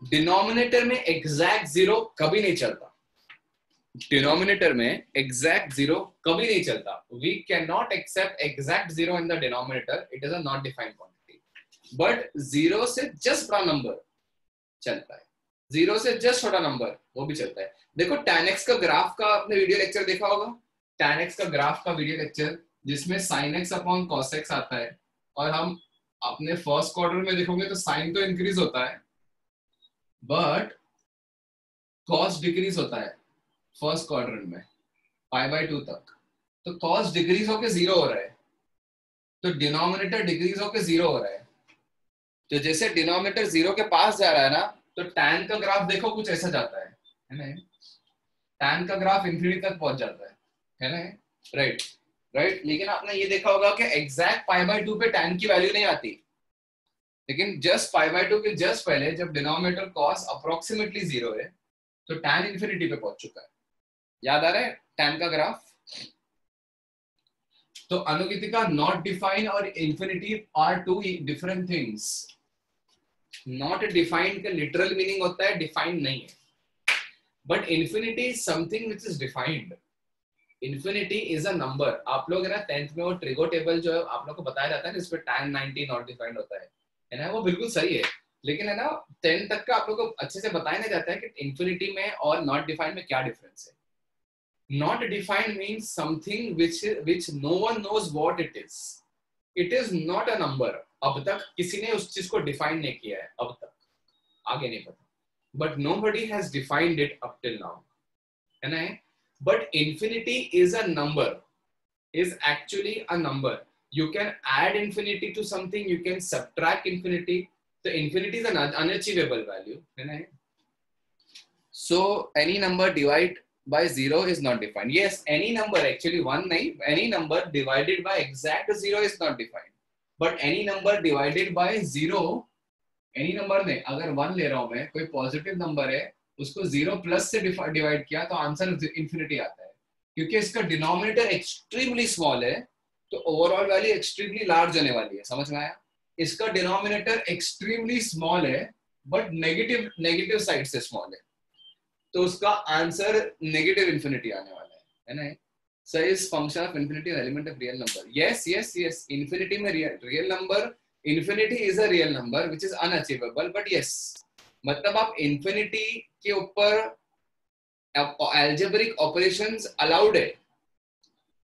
डिनोमिनेटर में एग्जैक्ट 0 कभी नहीं चलता, डिनोमिनेटर में एग्जैक्ट 0 कभी नहीं चलता। We can not accept exact 0 in the denominator, it is a not defined quantity, but 0 से जस्ट बड़ा नंबर चलता है, 0 से जस्ट छोटा नंबर वो भी चलता है। देखो tan x का ग्राफ का आपने वीडियो लेक्चर देखा होगा, tan x का ग्राफ का वीडियो लेक्चर जिसमें sin x upon cos x आता है, और हम अपने फर्स्ट क्वार्टर में देखोगे तो sin तो इंक्रीज होता है बट cos डिक्रीज होता है फर्स्ट क्वाड्रेंट में π/2 तक, तो cos डिक्रीज होके 0 हो रहा है, तो डिनोमिनेटर डिक्रीज होके 0 हो रहा है, तो जैसे डिनोमिनेटर 0 के पास जा रहा है ना, तो tan का ग्राफ देखो कुछ ऐसा जाता है ना, tan का ग्राफ इंफिनिटी तक पहुंच जाता है ना, राइट राइट। लेकिन आपने ये देखा होगा कि एग्जैक्ट π/2 पे tan की वैल्यू नहीं आती, लेकिन जस्ट π/2 के जस्ट पहले जब डिनोमिनेटर cos अप्रोक्सीमेटली 0 है तो tan इंफिनिटी पे पहुंच चुका है। याद आ रहा है tan का ग्राफ? तो अनुगतिका, नॉट डिफाइंड और infinity are two different things. Not defined का लिटरल मीनिंग होता है डिफाइंड नहीं है, but infinity is something which is defined. Infinity is a number. आप लोग है ना 10th में वो ट्रिगो टेबल जो है आप लोग को बताया जाता है ना, इस पे tan 90 नॉट डिफाइंड होता है ना, वो बिल्कुल सही है, लेकिन है ना 10 तक का आप लोग को अच्छे से बताया नहीं जाता है कि इंफिनिटी में और नॉट डिफाइंड में क्या डिफरेंस है। Not defined means something which no one knows what it is. It is not a number. अब तक किसी ने उस चीज को डिफाइन नहीं किया है, अब तक आगे नहीं पता. But nobody has defined it up till now. है ना? But infinity is a number. Is actually a number. You can add infinity to something. You can subtract infinity. So infinity is an unachievable value. है ना? So any number divided by 0 is not defined. Yes, any number actually one nahi, any number divided by exact 0 is not defined. But any number divided by 0, any number नहीं, अगर 1 ले रहा हूं मैं, कोई पॉजिटिव नंबर है, उसको 0 प्लस से डिवाइड किया तो आंसर इंफिनिटी आता है, क्योंकि इसका डिनोमिनेटर एक्सट्रीमली स्मॉल है, तो ओवरऑल वैल्यू एक्सट्रीमली लार्ज होने वाली है. समझ में आया? इसका डिनोमिनेटर एक्सट्रीमली स्मॉल है, बट नेगेटिव साइड से स्मॉल है, तो उसका आंसर नेगेटिव इंफिनिटी आने वाला है ना? So is function of infinity an element of real number? Yes. Infinity में real number, infinity is a real number which is unachievable, but yes, मतलब आप infinity के ऊपर algebraic operations allowed है.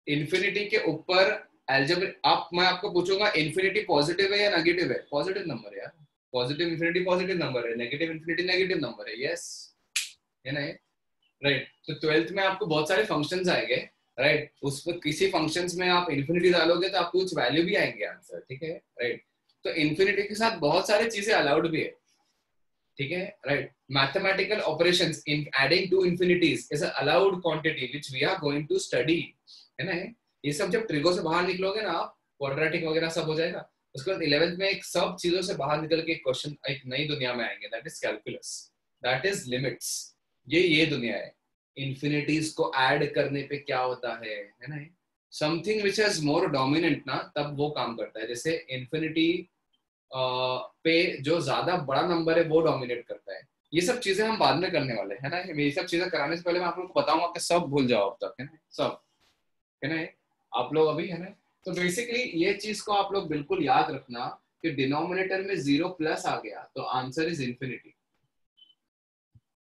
infinity के ऊपर algebraic मैं आपको पूछूंगा infinity पॉजिटिव है या नेगेटिव है? पॉजिटिव नंबर है यार. पॉजिटिव infinity पॉजिटिव नंबर है, नेगेटिव infinity नेगेटिव नंबर है. यस है ना? राइट. तो 12th में आपको बहुत सारे फंक्शंस आएंगे, राइट. उस पर किसी फंक्शंस में आप इन्फिनिटी डालोगे तो आपको कुछ वैल्यू भी आएंगे आंसर. ठीक है, राइट. तो इन्फिनिटी के साथ बहुत सारी चीजें अलाउड भी है. ठीक है, right. Mathematical operations in adding to infinities is a allowed quantity which we are going to study. है ना? ये सब जब ट्रिगो से बाहर निकलोगे ना आप, क्वाड्रेटिक वगैरह सब हो जाएगा. उसके बाद 11th में एक सब चीजों से बाहर निकल के क्वेश्चन एक नई दुनिया में आएंगे, that is calculus, that is limits. ये दुनिया है. इन्फिनिटीज को ऐड करने पे क्या होता है ना? Something which has more dominant ना, तब वो काम करता है. जैसे इन्फिनिटी पे जो ज्यादा बड़ा नंबर है वो डोमिनेट करता है. ये सब चीजें हम बाद में करने वाले हैं ना. ये सब चीजें कराने से पहले मैं आप लोगों को बताऊंगा कि सब भूल जाओ अब तक, है ना? सब है ना आप लोग अभी, है ना? तो बेसिकली ये चीज को आप लोग बिल्कुल याद रखना कि डिनोमिनेटर में 0 प्लस आ गया तो आंसर इज इन्फिनिटी,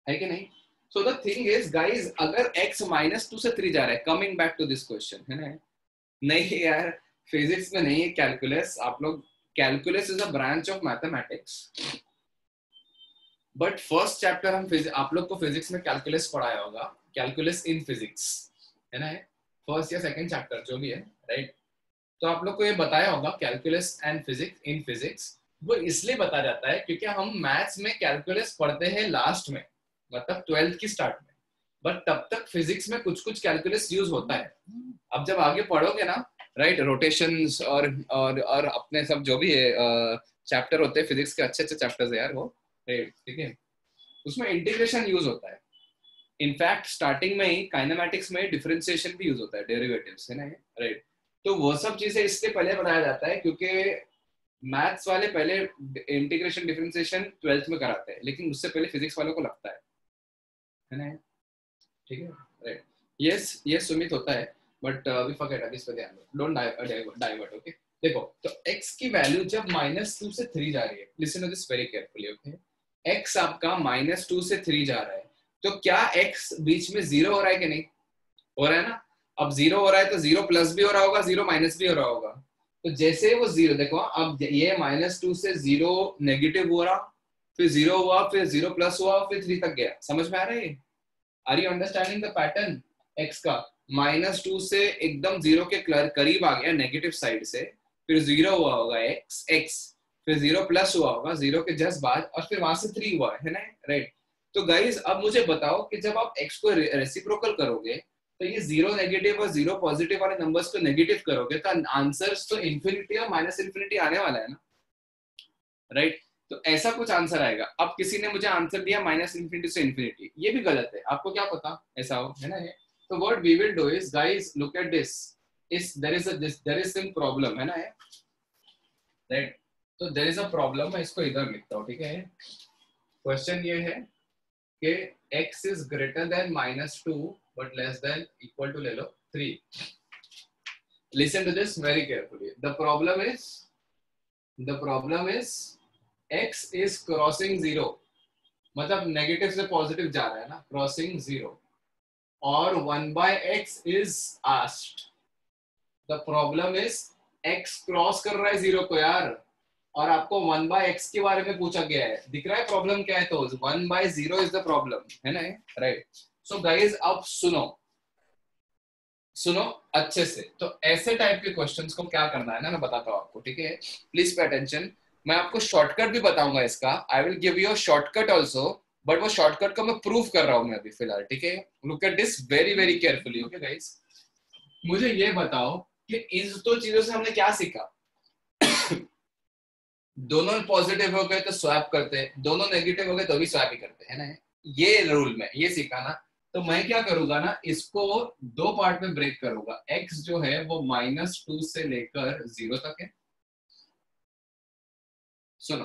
है कि नहीं? So the thing is, guys, अगर x -2 से 3 जा रहा है, coming back to this question, है ना? नहीं यार, फिजिक्स में नहीं है कैलकुलस. आप लोग, calculus is a branch of mathematics, but first chapter हम आप लोग को फिजिक्स में कैलकुलस पढ़ाया होगा, कैलकुलस इन फिजिक्स, है ना? फर्स्ट या सेकंड चैप्टर जो भी है, राइट. तो आप लोग को ये बताया होगा calculus and physics in physics. वो इसलिए बताया जाता है क्योंकि हम मैथ्स में कैलकुलस पढ़ते हैं लास्ट में, मतलब 12th की स्टार्ट में, बट तब तक फिजिक्स में कुछ कुछ कैलकुलस यूज होता है. अब जब आगे पढ़ोगे ना, राइट, रोटेशंस और अपने सब जो भी है चैप्टर होते हैं फिजिक्स के, अच्छे चैप्टर्स है यार वो, ठीक है, उसमें इंटीग्रेशन यूज होता है. इनफैक्ट स्टार्टिंग में ही काइनेमैटिक्स में डिफरेंशिएशन भी यूज होता है, डेरिवेटिव्स, है ना, राइट. तो वो सब चीजें इसलिए पहले बनाया जाता है क्योंकि मैथ्स वाले पहले इंटीग्रेशन डिफरेंशिएशन 12th में कराते हैं, लेकिन उससे पहले फिजिक्स वालों को लगता है ना, ठीक है, राइट. यस सुमित होता है, बट वी फॉरगेट दिस पे ध्यान दो, डोंट डाइवर्ट. ओके, देखो, तो x की वैल्यू जब -2 से 3 जा रही है, listen to this very carefully. Okay, x आपका -2 से 3 जा रहा है, तो क्या x बीच में 0 हो रहा है कि नहीं? हो रहा है ना. अब 0 हो रहा है तो 0 प्लस भी हो रहा होगा, 0 माइनस भी हो रहा होगा. तो जैसे वो 0, देखो अब ये -2 से 0 नेगेटिव हो रहा, फिर 0 हुआ, फिर 0 प्लस हुआ, फिर 3 तक गया. समझ में आ रहा है? Are you understanding the pattern? x का -2 से एकदम 0 के करीब आ गया नेगेटिव साइड से, फिर 0 हुआ होगा x, फिर 0 प्लस हुआ होगा 0 के जस्ट बाद, और फिर वहां से 3 हुआ है ना, राइट. तो गाइज अब मुझे बताओ कि जब आप x को रेसिप्रोकल करोगे तो ये 0 नेगेटिव और 0 पॉजिटिव वाले नंबर्स को नेगेटिव करोगे तो आंसर्स तो इन्फिनिटी और माइनस इन्फिनिटी आने वाला है ना, राइट. तो ऐसा कुछ आंसर आएगा. अब किसी ने मुझे आंसर दिया -इन्फिनिटी से इन्फिनिटी, ये भी गलत है, आपको क्या पता ऐसा हो, है ना. So what we will do is, guys, look at this. There is some problem, है ना, right? So there is a problem. मैं इसको इधर लिखता हूँ, ठीक है. क्वेश्चन ये है कि x is greater than -2 but less than equal to, ले लो, 3. Listen to this very carefully. The problem is x is crossing 0. मतलब नेगेटिव से पॉजिटिव जा रहा है ना, क्रॉसिंग 0. और 1/x is asked. The problem is x cross कर रहा है 0 को यार, और आपको 1/x के बारे में पूछा गया है. दिख रहा है प्रॉब्लम क्या है? तो 1/0 इज द प्रॉब्लम, है ना? राइट. सो गाइज अब सुनो अच्छे से. तो ऐसे टाइप के क्वेश्चंस को क्या करना है ना, मैं बताता हूँ आपको, ठीक है? Please pay attention. मैं आपको शॉर्टकट भी बताऊंगा इसका. I will give you a shortcut also, but वो शॉर्टकट को मैं प्रूव कर रहा हूँ मैं अभी फिलहाल, ठीक है? Look at this very very carefully. Okay guys, मुझे ये बताओ कि इन दो चीजों से हमने क्या सीखा. दोनों पॉजिटिव हो गए तो स्वैप करते हैं, दोनों नेगेटिव हो गए तो भी स्वैप ही करते हैं ना. ये रूल में ये सीखा ना. तो मैं क्या करूंगा ना, इसको दो पार्ट में ब्रेक करूंगा. x जो है वो -2 से लेकर 0 तक है. सुनो,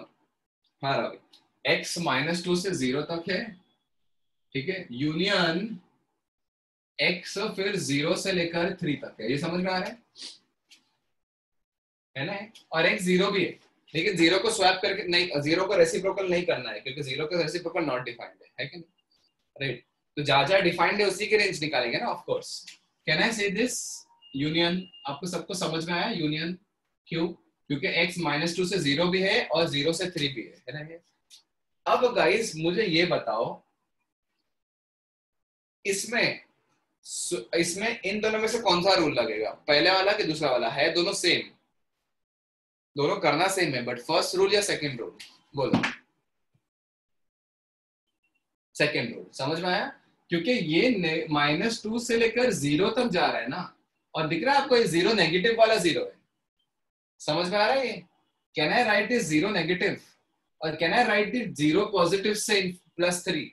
हाँ रवि, x -2 से 0 तक है, ठीक है? यूनियन x फिर 0 से लेकर 3 तक है. ये समझ में आ रहा है ना? और x 0 भी है, लेकिन 0 को स्वैप करके नहीं, 0 को रेसिप्रोकल नहीं करना है, क्योंकि 0 का रेसिप्रोकल नॉट डिफाइंड है कि नहीं? राइट. तो जहां डिफाइंड है उसी के रेंज निकालेंगे ना, ऑफ कोर्स. कैन आई से दिस यूनियन? आपको सबको समझ में आया यूनियन? क्यों? क्योंकि x -2 से 0 भी है और 0 से 3 भी है ना? अब गाइस मुझे ये बताओ, इसमें इन दोनों में से कौन सा रूल लगेगा? पहले वाला कि दूसरा वाला? है दोनों सेम, दोनों करना सेम है, बट फर्स्ट रूल या सेकंड रूल? बोलो. Second rule. समझ में आया? क्योंकि ये -2 से लेकर 0 तक जा रहा है ना, और दिख रहा है आपको ये 0 नेगेटिव वाला 0 है. समझ में आ रहा है ये? Can I write this 0 negative और can I write this 0 positive से +3?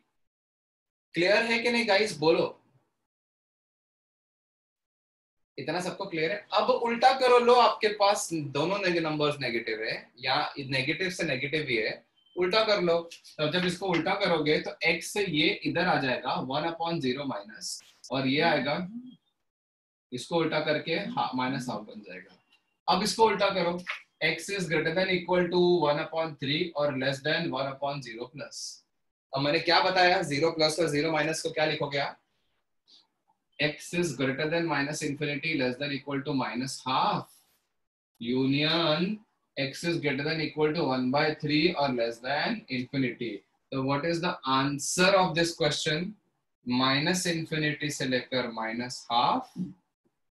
क्लियर है कि नहीं गाइस? बोलो. इतना सबको क्लियर है? अब उल्टा करो. लो, आपके पास दोनों नंबर्स नेगेटिव है, या नेगेटिव से नेगेटिव भी है. उल्टा कर लो. तो जब इसको उल्टा करोगे तो x से ये इधर आ जाएगा 1/0 माइनस, और ये आएगा, इसको उल्टा करके -हाफ बन जाएगा. अब इसको उल्टा करो. x is greater than equal to 1/3 और लेस देन 1/0 प्लस. अब मैंने क्या बताया? 0 प्लस और 0 माइनस को क्या लिखोगे आप? x is greater than -infinity less than equal to -half union x is greater than equal to 1/3 or less than infinity. So what is the answer of this question? -infinity से लेकर -half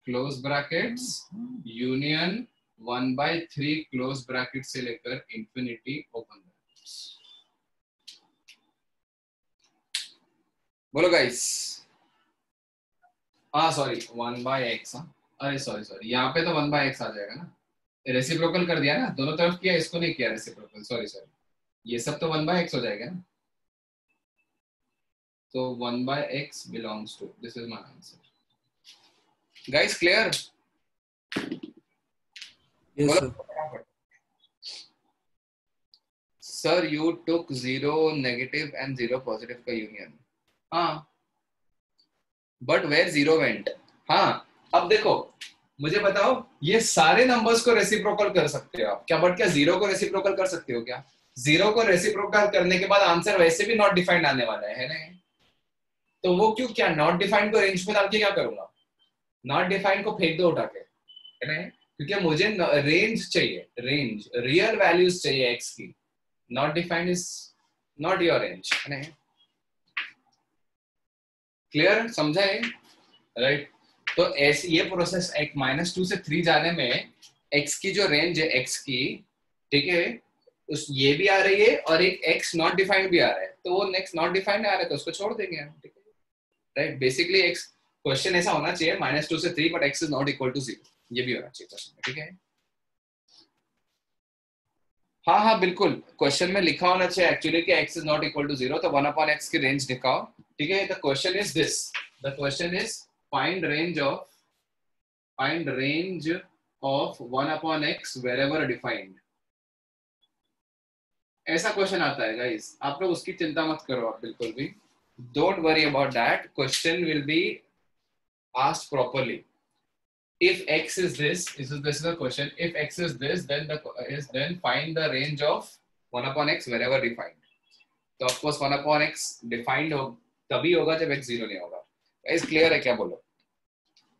close brackets union 1/3 close brackets से लेकर infinity open brackets. बोलो guys. हाँ सॉरी 1/x. अरे सॉरी यहाँ पे तो 1/x आ जाएगा ना. रेसिप्रोकल कर दिया ना, दोनों तरफ किया, इसको नहीं किया रेसिप्रोकल. सॉरी ये सब तो 1/x हो जाएगा ना. तो 1/x belongs to, this is my answer. Guys clear? Yes sir. Sir you took 0 negative and 0 positive का यूनियन. हाँ, बट वेयर 0 वेंट. हाँ, अब देखो मुझे बताओ, ये सारे नंबर्स को रेसिप्रोकल कर सकते हो आप क्या? बट क्या 0 को रेसिप्रोकल कर सकते हो क्या? 0 को रेसिप्रोकल करने के बाद आंसर वैसे भी नॉट डिफाइंड आने वाला है ना? तो वो क्यों? क्या नॉट डिफाइंड को रेंज में डाल के क्या करूंगा? नॉट डिफाइंड को फेंक दो उठा के, है ना? क्योंकि मुझे रेंज चाहिए, रेंज रियल वैल्यूज चाहिए एक्स की. Not defined is not your range, है ना? क्लियर? समझा है? राइट. तो ऐसे ये प्रोसेस -2 से 3 जाने में x की जो रेंज है x की, ठीक है, उस ये भी आ रही है और एक x नॉट डिफाइंड भी आ रहा है. तो वो नेक्स्ट नॉट डिफाइंड आ रहा है तो उसको छोड़ देंगे हम, ठीक है? राइट. बेसिकली x क्वेश्चन ऐसा होना चाहिए -2 से 3 but x is not equal to 0. ये भी होना चाहिए क्वेश्चन में, ठीक है? हाँ बिल्कुल. क्वेश्चन में लिखा होना चाहिए एक्चुअली कि x is not equal to 0, तो 1/x की रेंज दिखाओ, ठीक है? The question is this. The question is find range of 1/x wherever defined. ऐसा क्वेश्चन आता है गाइस. आप लोग उसकी चिंता मत करो, आप बिल्कुल भी don't worry about that. Question will be asked properly. If x is this is the question. If x is this, then find the range of 1/x wherever defined. तो of course 1/x defined हो तभी होगा जब x 0 नहीं होगा. गाइस क्लियर है क्या? बोलो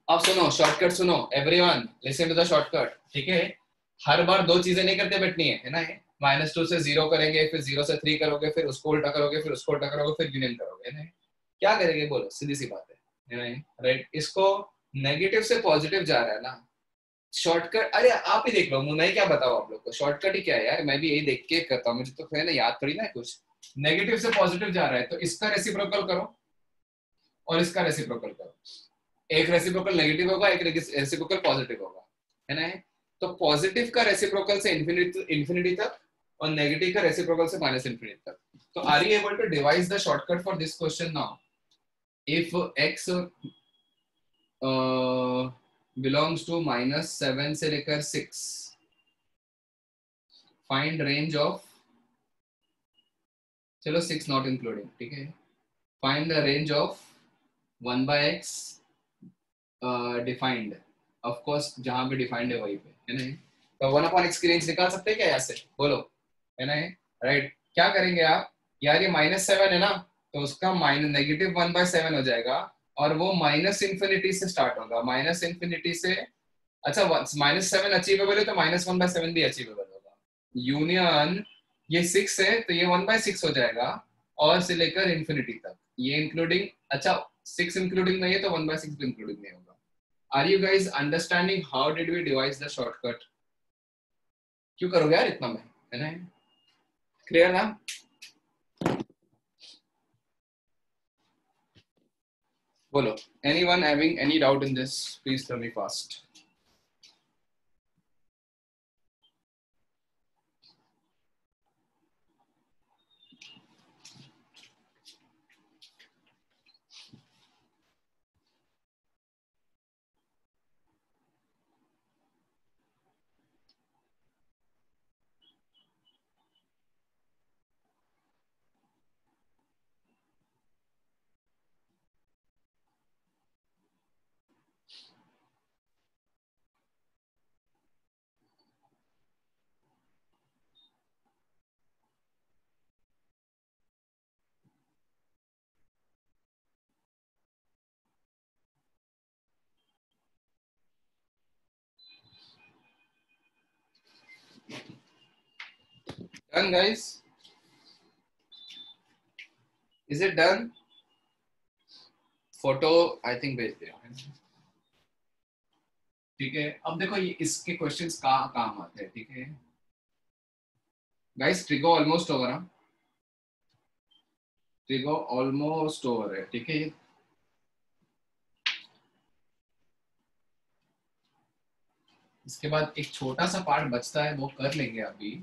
अब सुनो शॉर्टकट सुनो, everyone listen to the shortcut, ठीक है? हर बार दो चीजें नहीं करते बैठनी है ना? -2 से 0 करेंगे, फिर 0 से 3 करोगे, फिर उसको उल्टा करोगे, फिर उसको उल्टा करोगे, फिर यूनियन करोगे, है ना? क्या करेंगे बोलो, सीधी सी बात है ना? राइट, इसको नेगेटिव से पॉजिटिव जा रहा है ना शॉर्टकट। अरे आप ही देख लो, मैं क्या बताऊं आप लोग को, शॉर्टकट ही क्या है यार, मैं भी यही देख के करता हूँ, मुझे तो है ना याद थोड़ी ना है कुछ। नेगेटिव से पॉजिटिव जा रहा है तो इसका रेसिप्रोकल करो और इसका रेसिप्रोकल करो। एक रेसिप्रोकल नेगेटिव होगा, एक रेसिप्रोकल पॉजिटिव होगा, है ना? तो पॉजिटिव का रेसिप्रोकल से इंफिनिटी तक और नेगेटिव का रेसिप्रोकल से -∞ तक। तो are you able to devise the shortcut for this question now? If x belongs to -7 से लेकर 6, फाइंड रेंज ऑफ, चलो 6 नॉट इंक्लूडिंग, ठीक है? Find the range of 1/x defined, of course जहां पे डिफाइंड है वहीं पे, है ना? तो 1/x की रेंज निकाल सकते हैं क्या ऐसे? बोलो, है ना? राइट, क्या करेंगे आप यार, ये -7 है ना, तो उसका -1/7 हो जाएगा और वो -∞ से स्टार्ट होगा, -∞ से। अच्छा, -7 अचीवेबल है तो -1/7 भी अचीवेबल होगा। यूनियन ये 6 है तो ये 1/6 हो जाएगा और से लेकर इंफिनिटी तक, ये इंक्लूडिंग, अच्छा 6 इंक्लूडिंग नहीं है तो 1/6 भी इंक्लूडिंग नहीं होगा। Are you guys understanding how did we devise the shortcut? क्यों करोगे यार इतना में, है ना? क्लियर ना? बोलो, anyone having any doubt in this, please tell me fast. Done guys? Is it done? Photo I think भेज दिया, ठीक है? अब देखो ये इसके क्वेश्चंस कहाँ काम आते हैं, ठीक है गाइस? ट्रिगो ऑलमोस्ट ओवर है, ट्रिगो ऑलमोस्ट ओवर है, ठीक है? इसके बाद एक छोटा सा पार्ट बचता है, वो कर लेंगे अभी,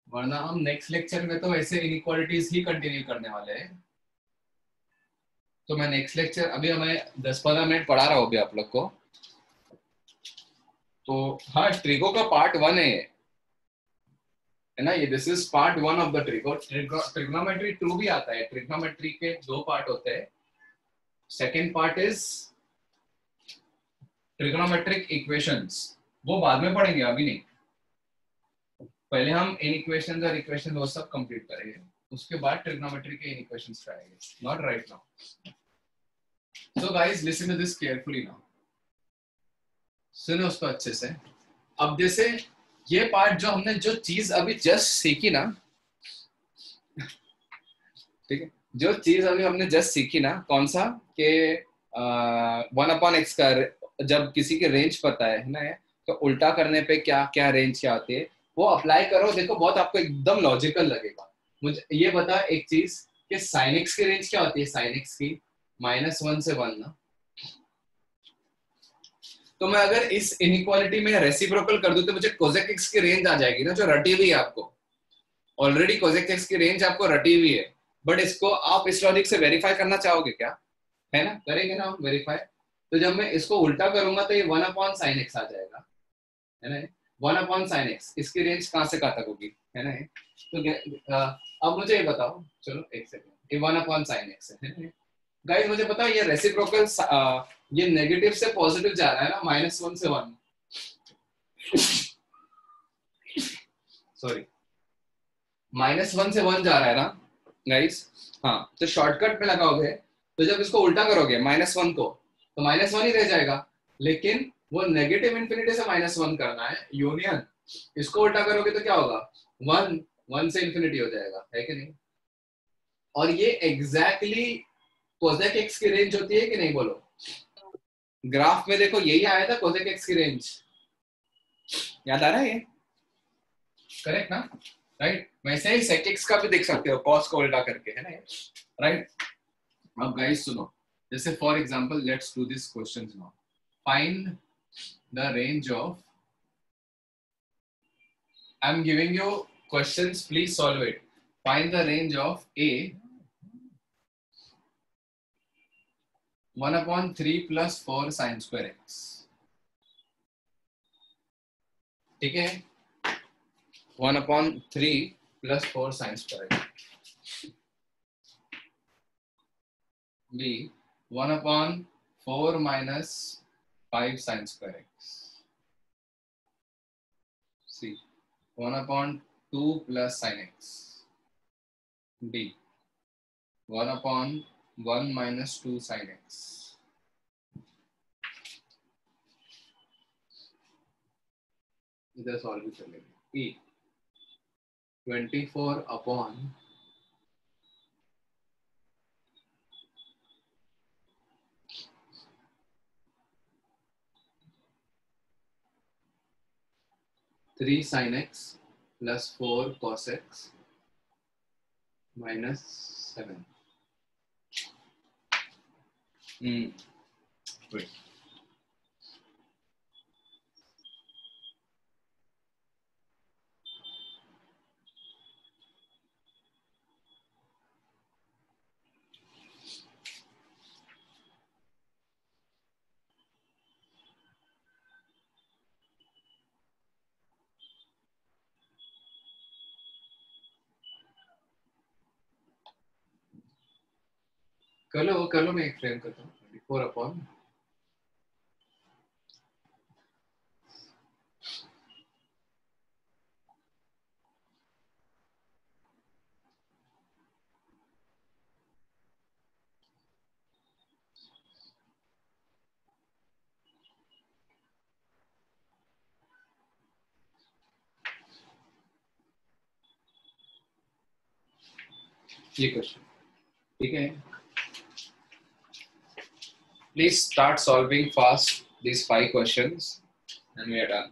वरना हम नेक्स्ट लेक्चर में तो ऐसे इनइक्वालिटीज ही कंटिन्यू करने वाले हैं। तो मैं नेक्स्ट लेक्चर, अभी हमें 10-15 मिनट पढ़ा रहा हूँ अभी आप लोग को। तो हाँ, ट्रिगो का पार्ट 1 है ना ये, this is part 1 of the trigo. Trigonometry 2 भी आता है, ट्रिग्नोमेट्री के 2 पार्ट होते हैं। Second part is trigonometric equations, वो बाद में पढ़ेंगे, अभी नहीं। पहले हम इन इक्वेशंस और इक्वेशन वो सब कंप्लीट करेंगे, उसके बाद ट्रिग्नोमेट्री के इन इक्वेशंस पढ़ेंगे, not right now. So guys listen to this carefully now, सुनो उसको अच्छे से। अब जैसे ये पार्ट जो हमने जो चीज अभी जस्ट सीखी ना, ठीक है, जो चीज अभी हमने जस्ट सीखी ना, कौन सा के 1/x का जब किसी की रेंज पता है ना, तो उल्टा करने पे क्या क्या रेंज क्या आती है वो अप्लाई करो, देखो बहुत आपको एकदम लॉजिकल लगेगा। मुझे ये बता एक चीज कि sin x की रेंज क्या होती है? sin x की -1 से 1 ना, तो मैं अगर इस इनइक्वालिटी में रेसिप्रोकल कर दूं तो मुझे cosec x की रेंज आ जाएगी ना, जो रटी हुई है आपको ऑलरेडी। cosec x की रेंज आपको रटी हुई है, बट इसको आप इस लॉजिक से वेरीफाई करना चाहोगे क्या? है ना, करेंगे ना हम वेरीफाई। तो जब मैं इसको उल्टा करूंगा तो ये 1/sin x आ जाएगा, है ना? 1/sin x, इसकी रेंज कहां से कहां तक होगी, है ना? तो अब मुझे ये बताओ, चलो एक सेकंड, ये 1/sin x है गाइस। मुझे बताओ ये रेसिप्रोकल, ये नेगेटिव से पॉजिटिव जा रहा है ना, -1 से 1, सॉरी -1 से 1 जा रहा है ना गाइस? हाँ, तो शॉर्टकट में लगाओगे तो जब इसको उल्टा करोगे -1 को, तो -1 ही रह जाएगा, लेकिन वो नेगेटिव इंफिनिटी से -1 करना है यूनियन, इसको उल्टा करोगे तो क्या होगा, 1 से इंफिनिटी हो जाएगा, है कि नहीं। और ये एग्जैक्टली कोसेक एक्स की रेंज होती है कि नहीं, बोलो। ग्राफ में देखो यही आया था कोसेक एक्स की रेंज, याद आ रहा है ये, करेक्ट ना, राइट। वैसे ही सेक एक्स का भी देख सकते हो कॉस को उल्टा करके, है ना, राइट। अब गाइस सुनो, जैसे for example let's do this questions now, find the range of, I am giving you questions, please solve it. Find the range of a 1/3 + 4 sin² x, ठीक है, 1/3 + 4 sin² x, b 1/4 - 5 sin² x, c 1/2 + sin x, d 1/1 - 2 sin x। इधर सॉल्व करेंगे। e 24/, three sin x + 4 cos x -7। wait, कर लो, मैं एक फ्रेम करता हूँ, 24/, ये क्वेश्चन, ठीक है। Please start solving fast these 5 questions and we are done.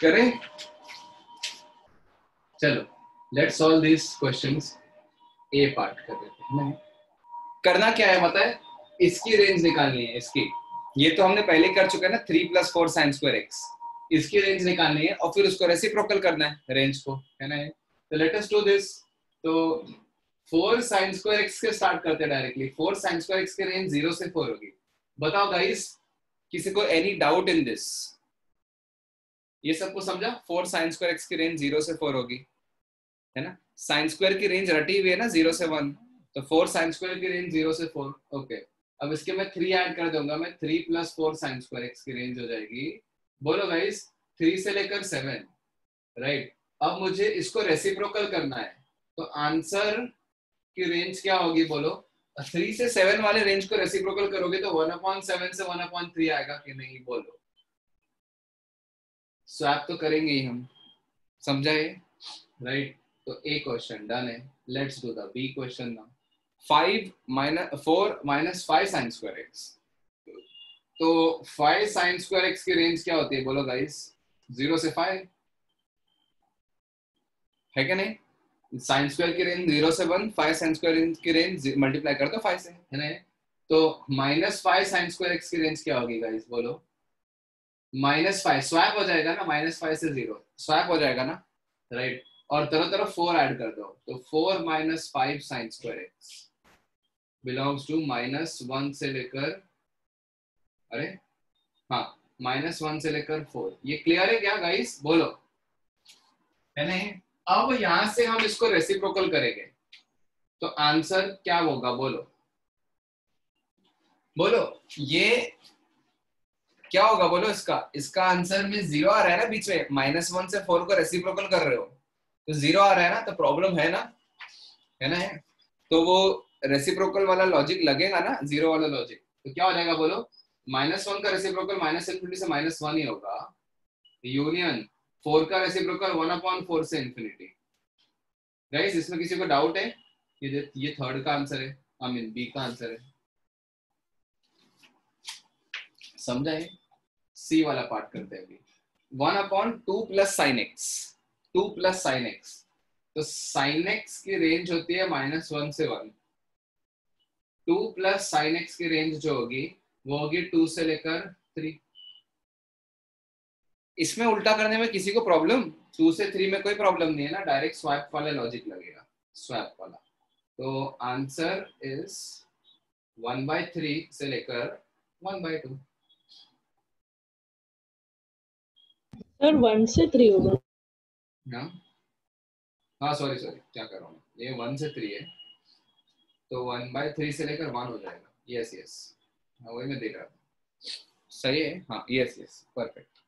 करें? चलो let's solve this questions. A part कर देते हैं। करना क्या है पता है? इसकी रेंज निकालनी है। इसकी, ये तो हमने पहले कर चुके हैं ना, 3 + 4 sin square x। इसकी रेंज निकालनी है और फिर उसको रेसिप्रोकल करना है रेंज को, है ना? तो लेट अस डू दिस। तो 4 sin square x के स्टार्ट करते हैं डायरेक्टली। 4 sin square x की रेंज 0 से 4 होगी। बताओ गाइस, किसी को एनी डाउट इन दिस? ये सबको समझा? 4 sin square x की रेंज 0 से 4 होगी, है ना? sin square की रेंज रटी हुई है ना 0 से 1, तो 4 sin square की रेंज 0 से 4। ओके, अब इसके मैं 3 ऐड कर दूंगा, मैं 3 + 4 sin square x की रेंज हो जाएगी। बोलो गाइस, 3 से लेकर 7, राइट? अब मुझे इसको रेसिप्रोकल करना है, तो आंसर की रेंज क्या होगी बोलो? 3 से 7 वाले रेंज को रेसिप्रोकल करोगे तो 1/7 से 1/3 आएगा कि नहीं? बोलो। स्वैप तो करेंगे ही हम, समझा ये? राइट? तो ए क्वेश्चन डन है। Let's do the B question now. 4 - 5 sin square x। तो 5 sin square x की रेंज क्या होती है बोलो गाइस? 0 से 5 है क्या नहीं? sin square की रेंज 0 से 1, 5 sin square की रेंज मल्टीप्लाई कर दो 5 से, है ना? तो -5 sin square x की रेंज क्या होगी गाइस बोलो? -5 स्वैप हो जाएगा ना, -5 से 0 स्वैप हो जाएगा ना, राइट? और तरफ 4 ऐड कर दो, तो 4 - 5 sin square x belongs to -1 से लेकर, अरे हाँ, -1 से लेकर 4। ये क्लियर है क्या गाइस? बोलो, है नहीं? अब यहां से हम इसको रेसिप्रोकल करेंगे, तो आंसर क्या होगा बोलो? बोलो ये क्या होगा बोलो? इसका आंसर में 0 आ रहा है ना बीच में, -1 से 4 को रेसिप्रोकल कर रहे हो तो 0 आ रहा है ना, तो प्रॉब्लम है ना, है ना? तो वो रेसिप्रोकल वाला लॉजिक लगेगा ना, 0 वाला लॉजिक, तो क्या हो जाएगा बोलो? -1 का रेसिप्रोकल -∞ से -1 ही होगा। यूनियन 4 का रेसिप्रोकल 1/4 से ∞। गाइस, इसमें किसी को डाउट है? ये थर्ड का आंसर है, आई मीन बी का आंसर है। समझा है? सी वाला पार्ट करते हैं अभी। 1/2 + sin x, 2 + sin x। तो sin x की रेंज होती है -1 से 1। 2 + sin x की रेंज जो होगी वो होगी 2 से लेकर 3। इसमें उल्टा करने में किसी को प्रॉब्लम? 2 से 3 में कोई प्रॉब्लम नहीं है ना, डायरेक्ट स्वैप वाला लॉजिक लगेगा, स्वैप वाला। तो आंसर इज 1/3 से लेकर 1/2। सर 1 से 3 होगा। हाँ सॉरी क्या कर रहा हूँ, ये 1 से 3 है, तो 1/3 से लेकर 1 हो जाएगा। यस हाँ, वही मैं देख रहा था, सही है। हाँ यस परफेक्ट।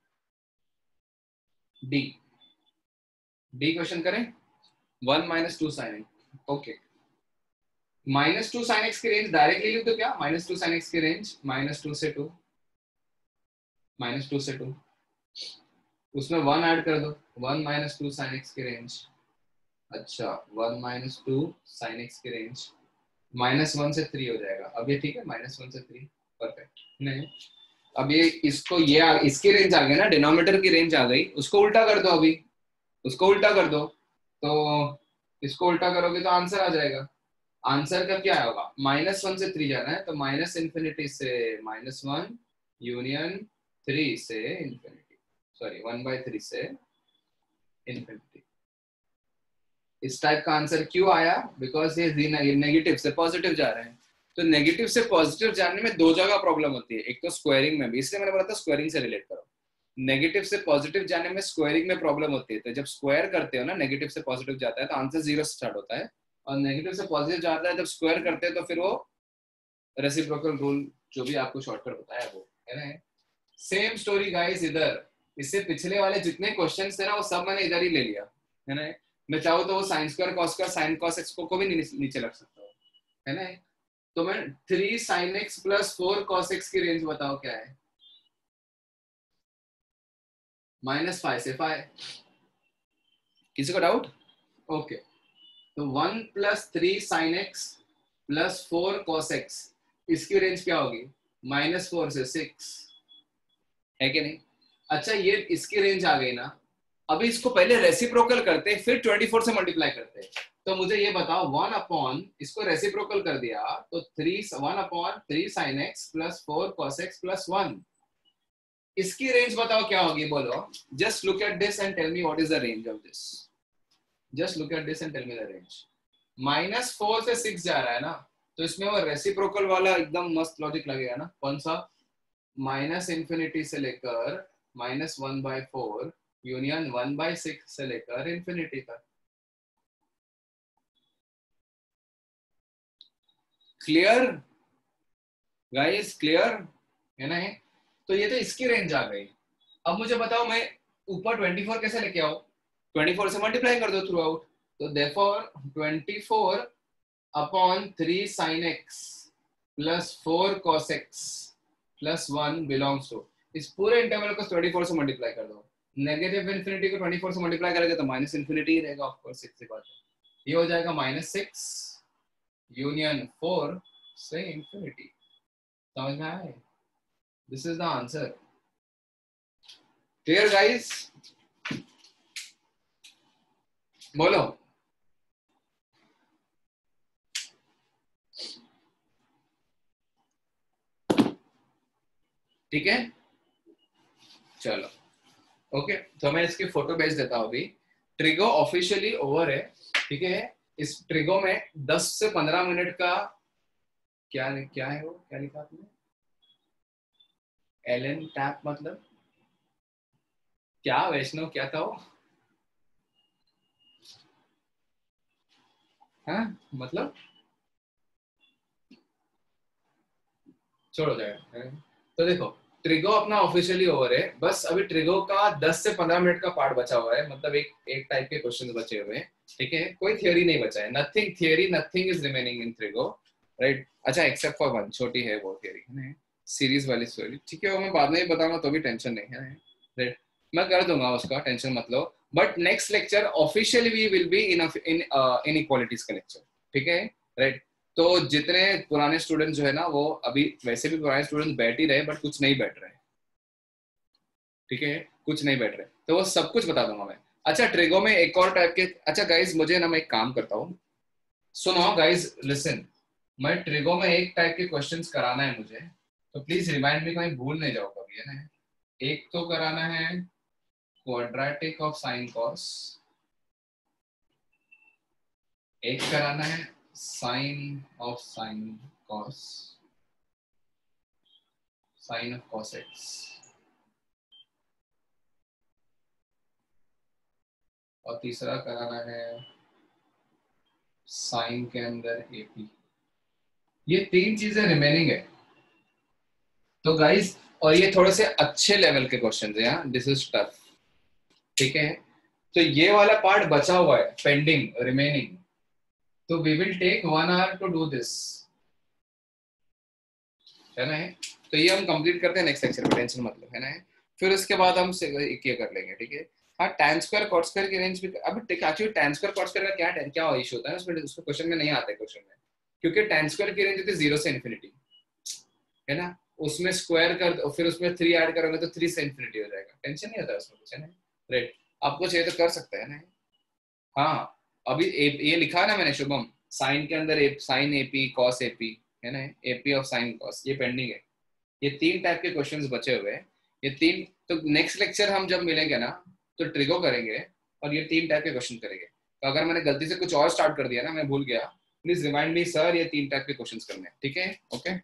डी क्वेश्चन करें। 1 - 2 sin x। Okay, -2 sin x की रेंज डायरेक्टली लिख तो क्या? -2 sin x की रेंज -2 से 2, -2 से 2, उसमें 1 ऐड कर दो। 1 - 2 sin x की रेंज, अच्छा 1 - 2 sin x की रेंज -1 से 3 हो जाएगा। अब ये ठीक है, -1 से 3 परफेक्ट। नहीं, अब ये इसकी रेंज आ गई ना, डिनोमिनेटर की रेंज आ गई, उसको उल्टा कर दो। अभी उसको उल्टा कर दो, तो इसको उल्टा करोगे तो आंसर आ जाएगा। आंसर का क्या होगा? -1 से 3 जाना है, तो -∞ से -1 यूनियन 3 से इन्फिनिटी, सॉरी 1/3 से इन्फिनिटी। इस टाइप का आंसर क्यों आया? बिकॉज ये नेगेटिव से पॉजिटिव जा रहे हैं। तो नेगेटिव से पॉजिटिव जाने में दो जगह प्रॉब्लम होती है, एक तो स्क्वायरिंग में भी, इसलिए मैंने बोला था स्क्वायरिंग से रिलेट करो। नेगेटिव से पॉजिटिव जाने में स्क्वायरिंग में प्रॉब्लम होती है, तो जब स्क्वायर करते हो ना, नेगेटिव से पॉजिटिव जाता है तो आंसर 0 से स्टार्ट होता है, और नेगेटिव से पॉजिटिव जाता है जब स्क्वायर करते हैं तो फिर वो रेसिप्रोकल रूल जो भी आपको शॉर्टकट बताया वो, है ना? सेम स्टोरी गाइस इधर। इससे पिछले वाले जितने क्वेश्चंस थे ना, वो सब मैंने इधर ही ले लिया, है ना? मैं चाहूँ तो वो sin square cos square sin cos x को भी नीचे रख सकता हूँ, है ना? तो मैं 3 sin x + 4 cos x की रेंज बताओ क्या है? -5 से 5। किसी को डाउट? ओके, तो 1 + 3 sin x + 4 cos x, इसकी रेंज क्या होगी? -4 से 6, है कि नहीं? अच्छा, ये इसकी रेंज आ गई ना, अभी इसको पहले रेसिप्रोकल करते फिर 24 से मल्टीप्लाई करते। तो मुझे ये बताओ 1 अपॉन इसको रेसिप्रोकल कर दिया तो 1 upon 3 sin x plus 4 cos x plus 1। इसकी रेंज बताओ क्या होगी, बोलो। Just look at this and tell me what is the range of this. Just look at this and tell me the range. -4 से 6 जा रहा है ना, तो इसमें वो रेसिप्रोकल वाला एकदम मस्त लॉजिक लगेगा ना। कौन सा? -∞ से लेकर -1/4 यूनियन 1/6 से लेकर इंफिनिटी तक। Clear guys? क्लियर है ना? तो ये तो इसकी रेंज आ गई। अब मुझे बताओ मैं ऊपर 24 कैसे लेके आऊं? 24 से मल्टीप्लाई कर दो थ्रू आउट। तो therefore 24 upon 3 sin x plus 4 cos x plus 1 belongs to, इस पूरे इंटरवल को 24 से मल्टीप्लाई कर दो। नेगेटिव इन्फिनिटी को 24 से मल्टीप्लाई करेंगे तो माइनस इन्फिनिटी ही रहेगा, ऑफ कोर्स, सीधी बात है। ये हो जाएगा -6 यूनियन 4 से इंफिनिटी। समझ में आए? This is the answer. Clear guys? बोलो। ठीक है, चलो ओके। तो मैं इसकी फोटो भेज देता हूँ अभी। ट्रिगो ऑफिशियली ओवर है, ठीक है। इस ट्रिगो में 10 से 15 मिनट का क्या है वो, क्या लिखा आपने? एलन टैप मतलब क्या? वैष्णव क्या था वो? हाँ मतलब छोड़ो जाएगा। तो देखो ट्रिगो अपना ऑफिशियली ओवर है, बस अभी ट्रिगो का 10 से 15 मिनट का पार्ट बचा हुआ है, मतलब एक टाइप के क्वेश्चंस बचे हुए हैं, ठीक है। कोई थियोरी नहीं बचा है, nothing theory, nothing is remaining in trigo, right. अच्छा एक्सेप्ट फॉर वन, छोटी है वो थियोरी है, सीरीज वाली स्टोरी, ठीक है। वो मैं बाद में ही बताऊंगा तो भी टेंशन नहीं है, राइट। मैं कर दूंगा उसका, टेंशन मत लो। But next lecture officially we will be in inequalities का लेक्चर, ठीक है, राइट। तो जितने पुराने स्टूडेंट जो है ना, वो अभी वैसे भी पुराने स्टूडेंट बैठ ही रहे, बट कुछ नहीं बैठ रहे, ठीक है, कुछ नहीं बैठ रहे, तो वो सब कुछ बता दूंगा मैं। अच्छा ट्रिगो में एक और टाइप के, अच्छा गाइज मुझे ना, मैं एक काम करता हूँ, सुनो गाइज लिसन, मैं ट्रिगो में एक टाइप के क्वेश्चंस कराना है मुझे, तो प्लीज रिमाइंड मी, कहीं भूल नहीं जाओ कभी, है ना। एक तो कराना है क्वाड्रेटिक ऑफ साइन कॉस, एक कराना है sine of sine cos, sine of cos x, और तीसरा कराना है साइन के अंदर एपी। ये 3 चीजें रिमेनिंग है। तो गाइस, और ये थोड़े से अच्छे लेवल के क्वेश्चन है, दिस इज टफ, ठीक है। तो ये वाला पार्ट बचा हुआ है, पेंडिंग, रिमेनिंग, तो we will take 1 hour to do this, है ना। तो ये हम कंप्लीट करते हैं नेक्स्ट लेक्चर में, टेंशन मत लो, है ना। फिर उसके बाद हम ये कर लेंगे, ठीक है। हाँ tan स्क्वायर cot स्क्वायर की रेंज भी, अब actually tan square cot square का क्या इशू होता है उसमें, उसको क्वेश्चन में नहीं आता है क्वेश्चन में, क्योंकि tan स्क्वायर की रेंज होती है 0 से इन्फिनिटी, है ना। उसमें स्क्वायर कर, फिर उसमें 3 ऐड करोगे तो 3 से इन्फिनिटी हो जाएगा, टेंशन नहीं होता उसमें कुछ, है ना, राइट। आपको चाहिए तो कर सकते हैं ना। हाँ अभी ये लिखा है ना मैंने शुभम, साइन के अंदर साइन एपी कॉस एपी, है ना, एपी ऑफ साइन कॉस, ये पेंडिंग है। ये 3 टाइप के क्वेश्चंस बचे हुए हैं, ये 3। तो नेक्स्ट लेक्चर हम जब मिलेंगे ना, तो ट्रिगो करेंगे और ये 3 टाइप के क्वेश्चन करेंगे। तो अगर मैंने गलती से कुछ और स्टार्ट कर दिया ना, मैं भूल गया, प्लीज रिमाइंड मी सर, ये 3 टाइप के क्वेश्चंस करने हैं, ठीक है, ओके।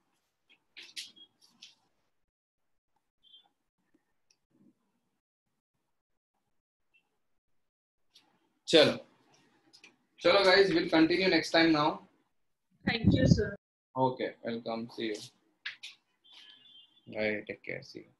चलो guys, will continue next time now. Thank you, sir. Okay, welcome, see you, bye, take care, see you.